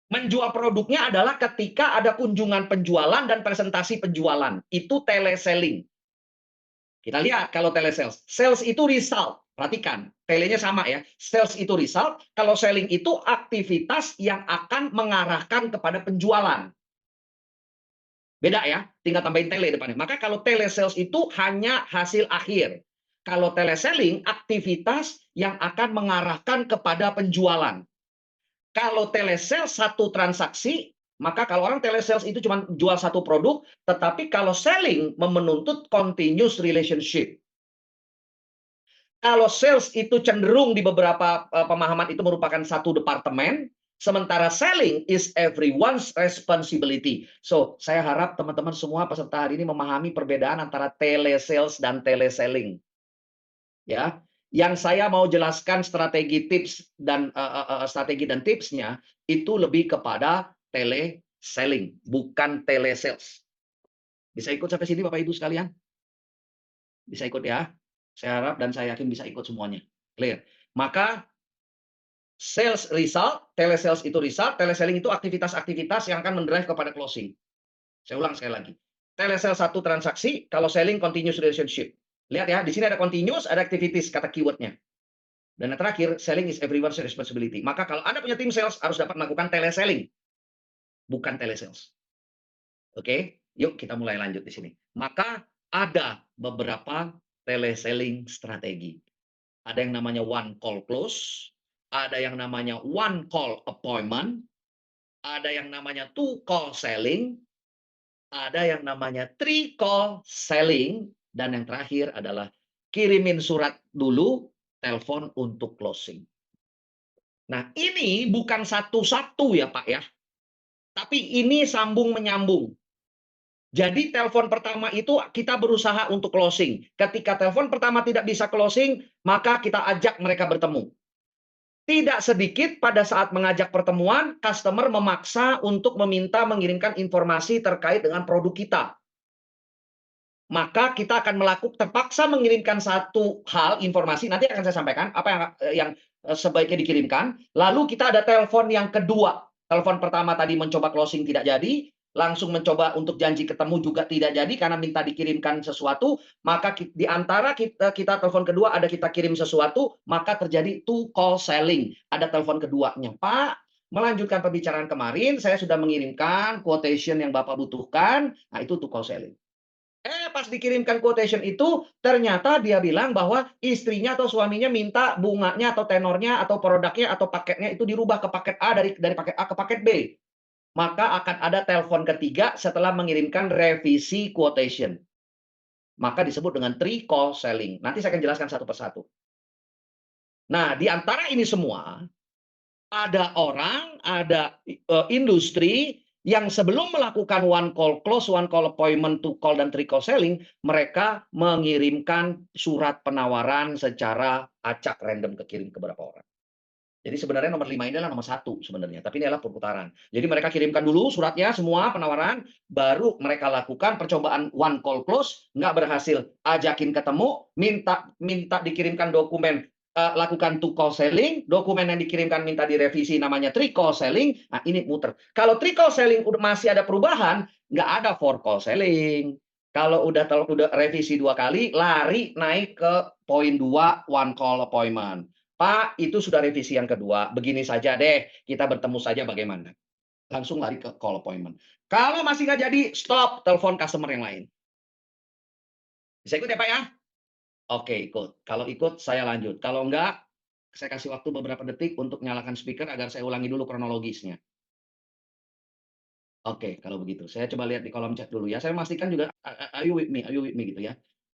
Menjual produknya adalah ketika ada kunjungan penjualan dan presentasi penjualan. Itu teleselling. Kita lihat kalau telesales. Sales itu result. Perhatikan, telenya sama ya. Sales itu result, kalau selling itu aktivitas yang akan mengarahkan kepada penjualan. Beda ya, tinggal tambahin tele depannya. Maka kalau telesales itu hanya hasil akhir. Kalau teleselling, aktivitas yang akan mengarahkan kepada penjualan. Kalau telesales satu transaksi, maka kalau orang telesales itu cuma jual satu produk, tetapi kalau selling menuntut continuous relationship. Kalau sales itu cenderung di beberapa pemahaman itu merupakan satu departemen, sementara selling is everyone's responsibility. So, saya harap teman-teman semua peserta hari ini memahami perbedaan antara telesales dan teleselling. Ya, yang saya mau jelaskan strategi tips dan strategi dan tipsnya itu lebih kepada teleselling, bukan telesales. Bisa ikut sampai sini Bapak Ibu sekalian? Bisa ikut ya? Saya harap dan saya yakin bisa ikut semuanya. Clear. Maka sales result, telesales itu result, teleselling itu aktivitas-aktivitas yang akan mendrive kepada closing. Saya ulang sekali lagi. Telesales satu transaksi, kalau selling continuous relationship. Lihat ya, di sini ada continuous, ada activities kata keywordnya. Dan yang terakhir, selling is everyone's responsibility. Maka kalau Anda punya tim sales harus dapat melakukan teleselling, bukan telesales. Oke, yuk kita mulai lanjut di sini. Maka ada beberapa teleselling strategi. Ada yang namanya one call close, ada yang namanya one call appointment, ada yang namanya two call selling, ada yang namanya three call selling, dan yang terakhir adalah kirimin surat dulu, telepon untuk closing. Nah, ini bukan satu-satu ya Pak ya, tapi ini sambung menyambung. Jadi telepon pertama itu kita berusaha untuk closing. Ketika telepon pertama tidak bisa closing, maka kita ajak mereka bertemu. Tidak sedikit pada saat mengajak pertemuan, customer memaksa untuk meminta mengirimkan informasi terkait dengan produk kita. Maka kita akan terpaksa mengirimkan satu hal informasi, nanti akan saya sampaikan apa yang sebaiknya dikirimkan. Lalu kita ada telepon yang kedua. Telepon pertama tadi mencoba closing tidak jadi, langsung mencoba untuk janji ketemu juga tidak jadi karena minta dikirimkan sesuatu, maka di antara kita telepon kedua ada kita kirim sesuatu, maka terjadi two call selling. Ada telepon keduanya, Pak, melanjutkan pembicaraan kemarin, saya sudah mengirimkan quotation yang Bapak butuhkan, nah itu two call selling. Pas dikirimkan quotation itu, ternyata dia bilang bahwa istrinya atau suaminya minta bunganya atau tenornya atau produknya atau paketnya itu dirubah ke paket A dari paket A ke paket B. Maka akan ada telepon ketiga setelah mengirimkan revisi quotation. Maka disebut dengan three call selling. Nanti saya akan jelaskan satu persatu. Nah, di antara ini semua, ada orang, ada industri yang sebelum melakukan one call close, one call appointment, two call, dan three call selling, mereka mengirimkan surat penawaran secara acak random kekirim ke beberapa orang. Jadi sebenarnya nomor 5 ini adalah nomor 1 sebenarnya, tapi ini adalah perputaran. Jadi mereka kirimkan dulu suratnya semua penawaran, baru mereka lakukan percobaan one call close, nggak berhasil, ajakin ketemu, minta dikirimkan dokumen, lakukan two call selling, dokumen yang dikirimkan minta direvisi namanya three call selling, nah ini muter. Kalau three call selling masih ada perubahan, nggak ada four call selling. Kalau udah revisi 2 kali, lari naik ke poin 2, one call appointment. Pak, itu sudah revisi yang kedua. Begini saja deh, kita bertemu saja bagaimana. Langsung lari ke call appointment. Kalau masih nggak jadi, stop, telepon customer yang lain. Bisa ikut ya Pak ya? Oke, ikut. Kalau ikut, saya lanjut. Kalau enggak, saya kasih waktu beberapa detik untuk nyalakan speaker agar saya ulangi dulu kronologisnya. Oke, kalau begitu. Saya coba lihat di kolom chat dulu ya. Saya memastikan juga, are you with me? Are you with me gitu ya.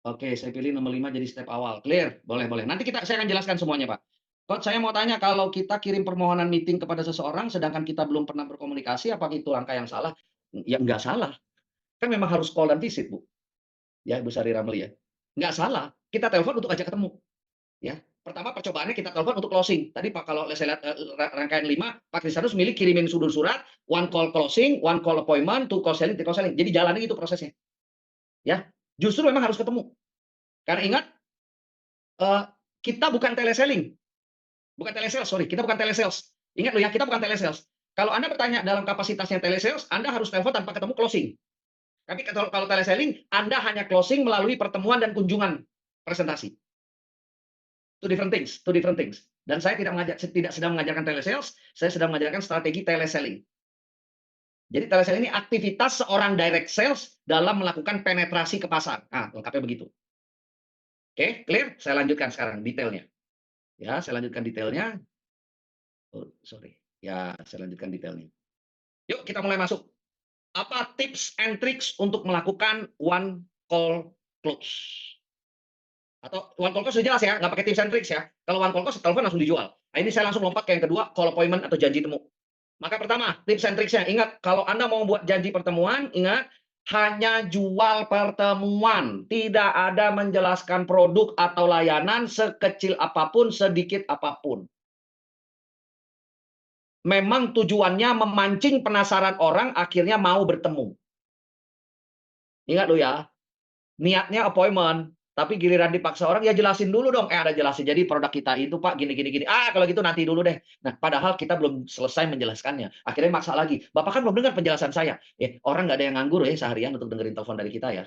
Oke, saya pilih nomor 5 jadi step awal. Clear? Boleh, boleh. Nanti saya akan jelaskan semuanya, Pak. Coach, saya mau tanya, kalau kita kirim permohonan meeting kepada seseorang, sedangkan kita belum pernah berkomunikasi, apakah itu langkah yang salah? Ya, nggak salah. Kan memang harus call dan visit, Bu. Ya, Bu Sari Ramli ya. Nggak salah. Kita telepon untuk ajak ketemu. Ya. Pertama percobaannya kita telepon untuk closing. Tadi Pak kalau saya lihat rangkaian 5, Pak Krisdanus milih kirimin surat, one call closing, one call appointment, two call selling, three call selling. Jadi jalanin itu prosesnya. Ya. Justru memang harus ketemu. Karena ingat, kita bukan teleselling. Bukan telesales, sorry. Kita bukan telesales. Ingat loh ya, kita bukan telesales. Kalau Anda bertanya dalam kapasitasnya telesales, Anda harus telepon tanpa ketemu closing. Tapi kalau teleselling, Anda hanya closing melalui pertemuan dan kunjungan presentasi. Two different things, two different things. Dan saya tidak sedang mengajarkan telesales, saya sedang mengajarkan strategi teleselling. Jadi teleselling ini aktivitas seorang direct sales dalam melakukan penetrasi ke pasar. Nah, lengkapnya begitu. Oke, clear? Saya lanjutkan sekarang detailnya. Ya, saya lanjutkan detailnya. Oh, sorry. Ya, saya lanjutkan detailnya. Yuk, kita mulai masuk. Apa tips and tricks untuk melakukan one call close? Atau one call sudah jelas ya, nggak pakai tips and tricks ya. Kalau one call telepon langsung dijual. Nah, ini saya langsung lompat ke yang kedua, call appointment atau janji temu. Maka pertama, tips and tricksnya, ingat kalau Anda mau buat janji pertemuan, ingat hanya jual pertemuan, tidak ada menjelaskan produk atau layanan sekecil apapun, sedikit apapun. Memang tujuannya memancing penasaran orang, akhirnya mau bertemu. Ingat loh ya, niatnya appointment, tapi giliran dipaksa orang, ya jelasin dulu dong. Ada jelasin. Jadi produk kita itu Pak gini gini gini. Kalau gitu nanti dulu deh. Nah, padahal kita belum selesai menjelaskannya. Akhirnya maksa lagi. Bapak kan belum dengar penjelasan saya. Orang nggak ada yang nganggur ya seharian untuk dengerin telepon dari kita ya.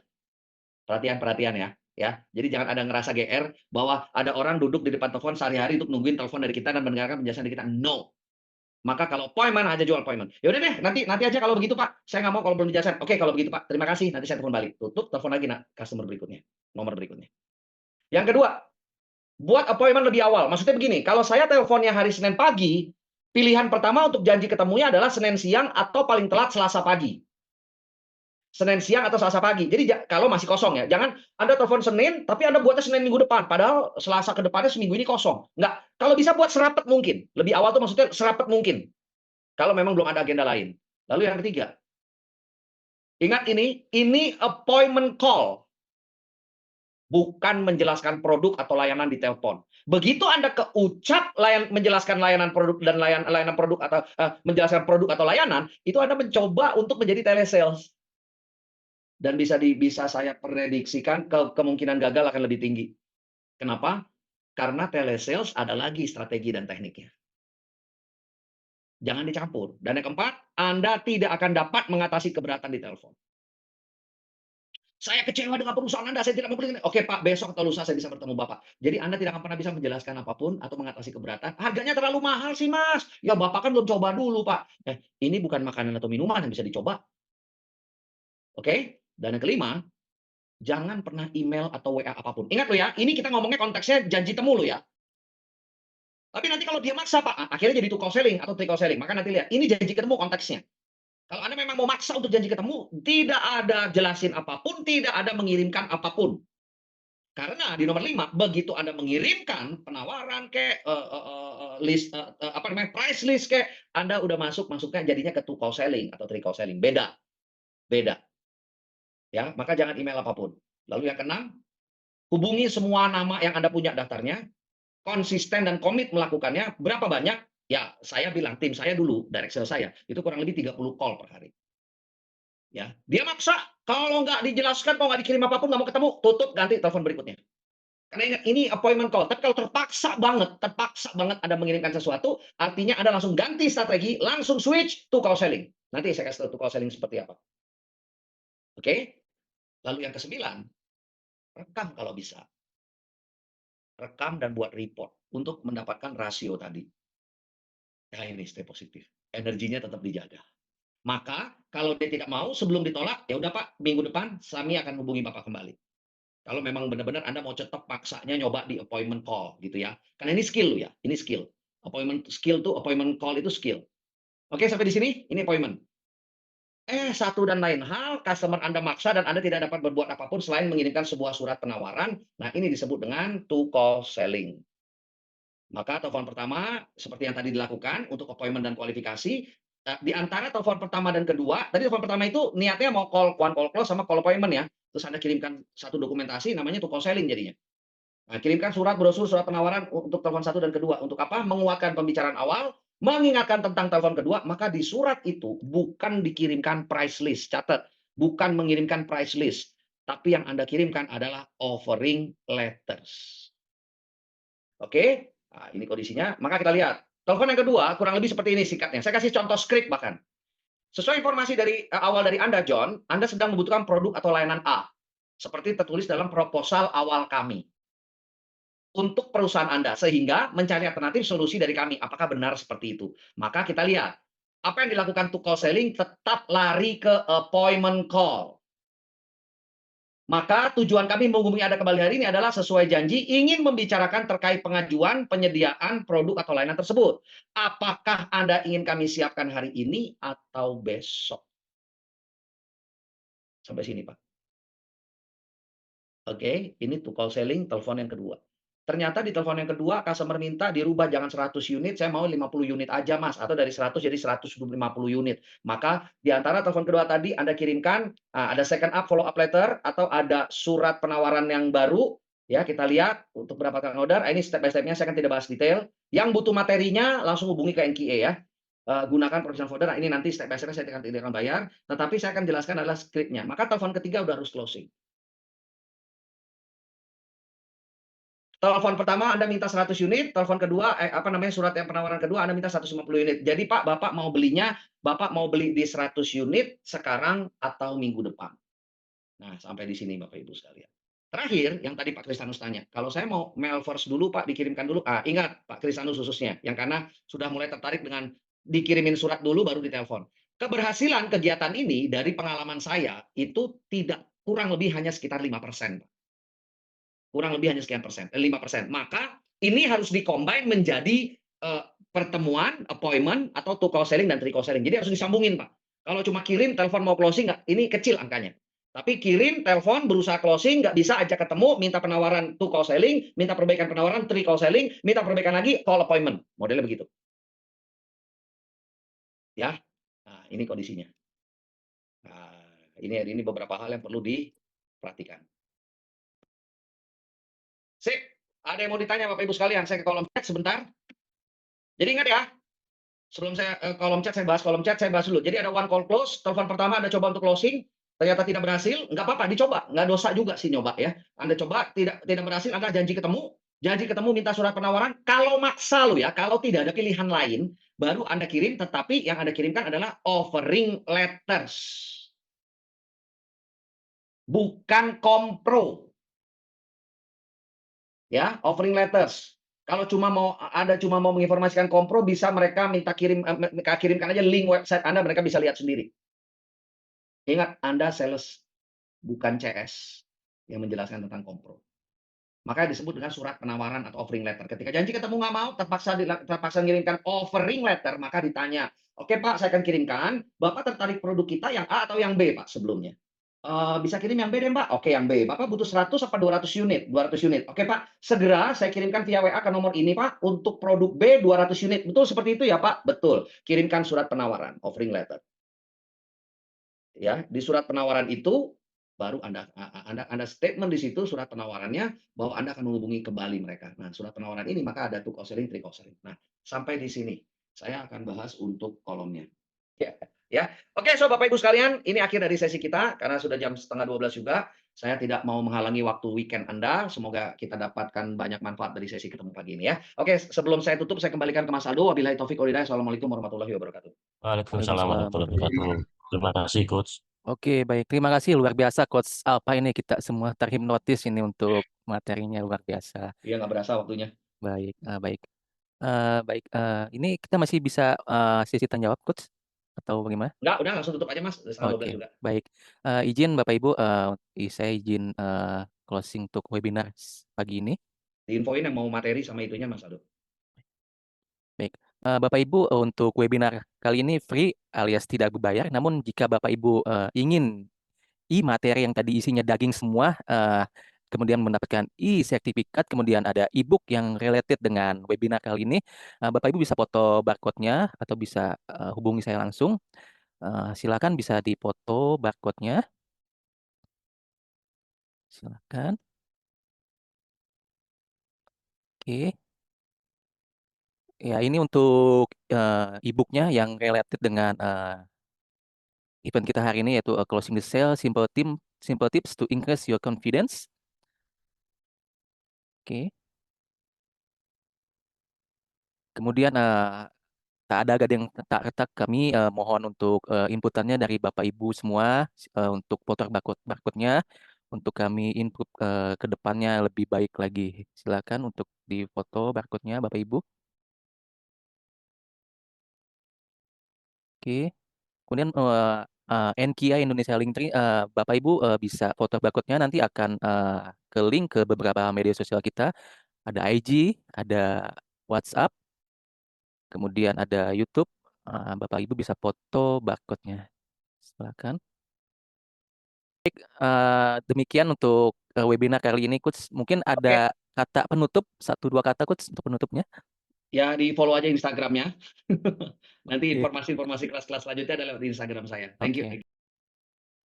Perhatian-perhatian ya. Ya, jadi jangan ada ngerasa GR bahwa ada orang duduk di depan telepon sehari-hari untuk nungguin telepon dari kita dan mendengarkan penjelasan dari kita. No. Maka kalau appointment aja jual appointment. Ya udah deh, nanti nanti aja kalau begitu Pak. Saya nggak mau kalau belum dijelasin. Oke, kalau begitu Pak. Terima kasih. Nanti saya telepon balik. Tutup, telepon lagi nak customer berikutnya. Nomor berikutnya. Yang kedua, buat appointment lebih awal. Maksudnya begini, kalau saya teleponnya hari Senin pagi, pilihan pertama untuk janji ketemunya adalah Senin siang atau paling telat Selasa pagi. Senin siang atau Selasa pagi. Jadi kalau masih kosong ya, jangan Anda telepon Senin, tapi Anda buatnya Senin minggu depan. Padahal Selasa ke depannya seminggu ini kosong. Nggak. Kalau bisa buat serapat mungkin. Lebih awal tuh maksudnya serapat mungkin. Kalau memang belum ada agenda lain. Lalu yang ketiga, ingat ini appointment call. Bukan menjelaskan produk atau layanan di telepon. Begitu Anda keucap menjelaskan layanan produk dan layanan produk atau menjelaskan produk atau layanan, itu Anda mencoba untuk menjadi telesales. Dan bisa saya prediksikan kemungkinan gagal akan lebih tinggi. Kenapa? Karena telesales ada lagi strategi dan tekniknya. Jangan dicampur. Dan yang keempat, Anda tidak akan dapat mengatasi keberatan di telepon. Saya kecewa dengan perusahaan Anda, saya tidak mau beli. Oke Pak, besok atau lusa saya bisa bertemu Bapak. Jadi Anda tidak akan pernah bisa menjelaskan apapun atau mengatasi keberatan. Harganya terlalu mahal sih Mas. Ya Bapak kan belum coba dulu Pak. Ini bukan makanan atau minuman yang bisa dicoba. Oke? Dan yang kelima, jangan pernah email atau WA apapun. Ingat loh ya, ini kita ngomongnya konteksnya janji temu loh ya. Tapi nanti kalau dia maksa Pak, akhirnya jadi two call selling atau three call selling. Maka nanti lihat, ini janji ketemu konteksnya. Kalau Anda memang mau maksa untuk janji ketemu, tidak ada jelasin apapun, tidak ada mengirimkan apapun. Karena di nomor 5, begitu Anda mengirimkan penawaran list price list Anda udah masuknya jadinya ke two call selling atau three call selling. Beda. Beda. Ya, maka jangan email apapun. Lalu yang keenam, hubungi semua nama yang Anda punya daftarnya, konsisten dan komit melakukannya. Berapa banyak? Ya, saya bilang tim saya dulu, direct sales saya, itu kurang lebih 30 call per hari. Ya, dia maksa, kalau nggak dijelaskan, kalau nggak dikirim apapun, nggak mau ketemu, tutup, ganti telepon berikutnya. Karena ingat, ini appointment call. Tapi kalau terpaksa banget Anda mengirimkan sesuatu, artinya Anda langsung ganti strategi, langsung switch to call selling. Nanti saya kasih tahu to call selling seperti apa. Oke? Lalu yang kesembilan, rekam kalau bisa. Rekam dan buat report untuk mendapatkan rasio tadi. Ya ini stay positif. Energinya tetap dijaga. Maka kalau dia tidak mau sebelum ditolak, ya udah Pak, minggu depan kami akan hubungi Bapak kembali. Kalau memang benar-benar Anda mau cetok paksanya nyoba di appointment call gitu ya. Karena ini skill ya, ini skill. Appointment call itu skill. Oke, sampai di sini ini appointment. Satu dan lain hal, customer Anda maksa dan Anda tidak dapat berbuat apapun selain mengirimkan sebuah surat penawaran. Nah, ini disebut dengan to call selling. Maka telepon pertama seperti yang tadi dilakukan untuk appointment dan kualifikasi, di antara telepon pertama dan kedua, tadi telepon pertama itu niatnya mau one call close sama call appointment ya. Terus Anda kirimkan satu dokumentasi namanya to call selling jadinya. Nah, kirimkan surat brosur, surat penawaran untuk telepon satu dan kedua. Untuk apa? Menguatkan pembicaraan awal, mengingatkan tentang telepon kedua, maka di surat itu bukan dikirimkan price list. Catat, bukan mengirimkan price list. Tapi yang Anda kirimkan adalah offering letters. Oke? Nah, ini kondisinya. Maka kita lihat. Telepon yang kedua, kurang lebih seperti ini singkatnya. Saya kasih contoh skrip bahkan. Sesuai informasi dari awal dari Anda, John, Anda sedang membutuhkan produk atau layanan A. Seperti tertulis dalam proposal awal kami untuk perusahaan Anda, sehingga mencari alternatif solusi dari kami. Apakah benar seperti itu? Maka kita lihat, apa yang dilakukan to call selling tetap lari ke appointment call. Maka tujuan kami menghubungi Anda kembali hari ini adalah sesuai janji ingin membicarakan terkait pengajuan penyediaan produk atau layanan tersebut. Apakah Anda ingin kami siapkan hari ini atau besok? Sampai sini, Pak. Oke, ini to call selling telepon yang kedua. Ternyata di telepon yang kedua customer minta dirubah jangan 100 unit, saya mau 50 unit aja Mas, atau dari 100 jadi 150 unit. Maka di antara telepon kedua tadi Anda kirimkan, ada second up follow up letter atau ada surat penawaran yang baru, ya kita lihat untuk mendapatkan order. Ini step by step-nya saya kan tidak bahas detail. Yang butuh materinya langsung hubungi ke NQA ya. Gunakan professional folder. Nah, ini nanti step by step saya tidak akan bayar, tetapi saya akan jelaskan adalah script-nya. Maka telepon ketiga udah harus closing. Telepon pertama Anda minta 100 unit, telepon kedua surat yang penawaran kedua Anda minta 150 unit. Jadi Pak, Bapak mau belinya, Bapak mau beli di 100 unit sekarang atau minggu depan? Nah, sampai di sini Bapak Ibu sekalian. Terakhir, yang tadi Pak Kristanus tanya, kalau saya mau mail first dulu Pak, dikirimkan dulu. Ingat Pak Kristanus khususnya, yang karena sudah mulai tertarik dengan dikirimin surat dulu baru ditelepon. Keberhasilan kegiatan ini dari pengalaman saya itu tidak kurang lebih hanya sekitar 5%. Kurang lebih hanya sekian persen, 5%. Maka ini harus di-combine menjadi pertemuan, appointment, atau to call selling dan three call selling. Jadi harus disambungin, Pak. Kalau cuma kirim, telepon mau closing, nggak, ini kecil angkanya. Tapi kirim, telepon, berusaha closing, nggak bisa ajak ketemu, minta penawaran to call selling, minta perbaikan penawaran, three call selling, minta perbaikan lagi, call appointment. Modelnya begitu. Ya, nah, ini kondisinya. Nah, ini beberapa hal yang perlu diperhatikan. Sip, ada yang mau ditanya Bapak Ibu sekalian? Saya ke kolom chat sebentar. Jadi ingat ya, sebelum saya kolom chat, saya bahas kolom chat, saya bahas dulu. Jadi ada one call close, telepon pertama Anda coba untuk closing, ternyata tidak berhasil, nggak apa-apa, dicoba, nggak dosa juga sih nyoba ya. Anda coba, tidak berhasil, Anda janji ketemu, minta surat penawaran. Kalau maksa lo ya, kalau tidak ada pilihan lain, baru Anda kirim, tetapi yang Anda kirimkan adalah offering letters, bukan kompro. Ya, offering letters. Kalau cuma mau menginformasikan kompro, bisa mereka minta kirimkan aja link website Anda, mereka bisa lihat sendiri. Ingat, Anda sales, bukan CS yang menjelaskan tentang kompro. Makanya disebut dengan surat penawaran atau offering letter. Ketika janji ketemu nggak mau, terpaksa mengirimkan offering letter, maka ditanya, oke Pak, saya akan kirimkan. Bapak tertarik produk kita yang A atau yang B, Pak, sebelumnya? Bisa kirim yang B deh, Mbak. Oke, yang B. Bapak butuh 100 apa 200 unit? 200 unit. Oke, Pak. Segera saya kirimkan via WA ke nomor ini, Pak. Untuk produk B 200 unit. Betul seperti itu ya, Pak? Betul. Kirimkan surat penawaran, offering letter. Ya, di surat penawaran itu baru Anda statement di situ surat penawarannya bahwa Anda akan menghubungi kembali mereka. Nah, surat penawaran ini maka ada two call selling, three call selling. Nah, sampai di sini saya akan bahas untuk kolomnya. Ya, ya. Oke, so Bapak Ibu sekalian, ini akhir dari sesi kita karena sudah jam setengah 12 juga. Saya tidak mau menghalangi waktu weekend Anda. Semoga kita dapatkan banyak manfaat dari sesi ketemu pagi ini ya. Oke, sebelum saya tutup, saya kembalikan ke Mas Aldo. Wabillahi taufik wal hidayah. Assalamualaikum warahmatullahi wabarakatuh. Waalaikumsalam Waalaikumsalam warahmatullahi warahmatullahi. wabarakatuh. Terima kasih, Coach. Oke, baik. Terima kasih luar biasa Coach Alpa ini kita semua terhipnotis ini untuk materinya luar biasa. Iya, nggak berasa waktunya. Baik, baik. Baik, ini kita masih bisa sesi tanya jawab Coach atau bagaimana? Enggak, udah langsung tutup aja Mas. Udah setengah 12 Oke, juga. baik. Izin Bapak Ibu, saya izin closing untuk webinar pagi ini. Diinfoin yang mau materi sama itunya Mas Aldo. Baik, Bapak Ibu, untuk webinar kali ini free alias tidak berbayar. Namun jika Bapak Ibu ingin materi yang tadi isinya daging semua, kemudian mendapatkan sertifikat, kemudian ada e-book yang related dengan webinar kali ini, Bapak Ibu bisa foto barcode-nya atau bisa hubungi saya langsung. Silakan bisa dipoto barcode-nya. Silakan. Oke. Ya, ini untuk e-book-nya yang related dengan event kita hari ini, yaitu Closing the Sale, Simple Tips to Increase Your Confidence. Oke. Kemudian tak ada gading tak retak, kami mohon untuk inputannya dari Bapak Ibu semua untuk foto barcode-nya untuk kami input ke depannya lebih baik lagi. Silakan untuk difoto barcode-nya Bapak Ibu. Oke. Kemudian NKI Indonesia Linktree, Bapak Ibu bisa foto barcode-nya nanti akan ke link ke beberapa media sosial kita. Ada IG, ada WhatsApp, kemudian ada YouTube. Bapak Ibu bisa foto barcode-nya. Silakan. Demikian untuk webinar kali ini, Coach. Mungkin Oke, ada kata penutup, 1-2 kata, Coach, untuk penutupnya. ya di follow aja Instagramnya. Nanti Oke, informasi-informasi kelas-kelas selanjutnya adalah di Instagram saya. Thank you. oke.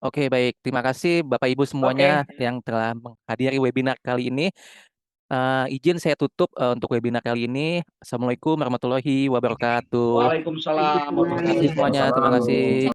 Oke, baik. Terima kasih Bapak Ibu semuanya Oke, yang telah menghadiri webinar kali ini. Izin saya tutup untuk webinar kali ini. Assalamualaikum warahmatullahi wabarakatuh. Waalaikumsalam Terima kasih warahmatullahi semuanya. Terima wabarakatuh. kasih.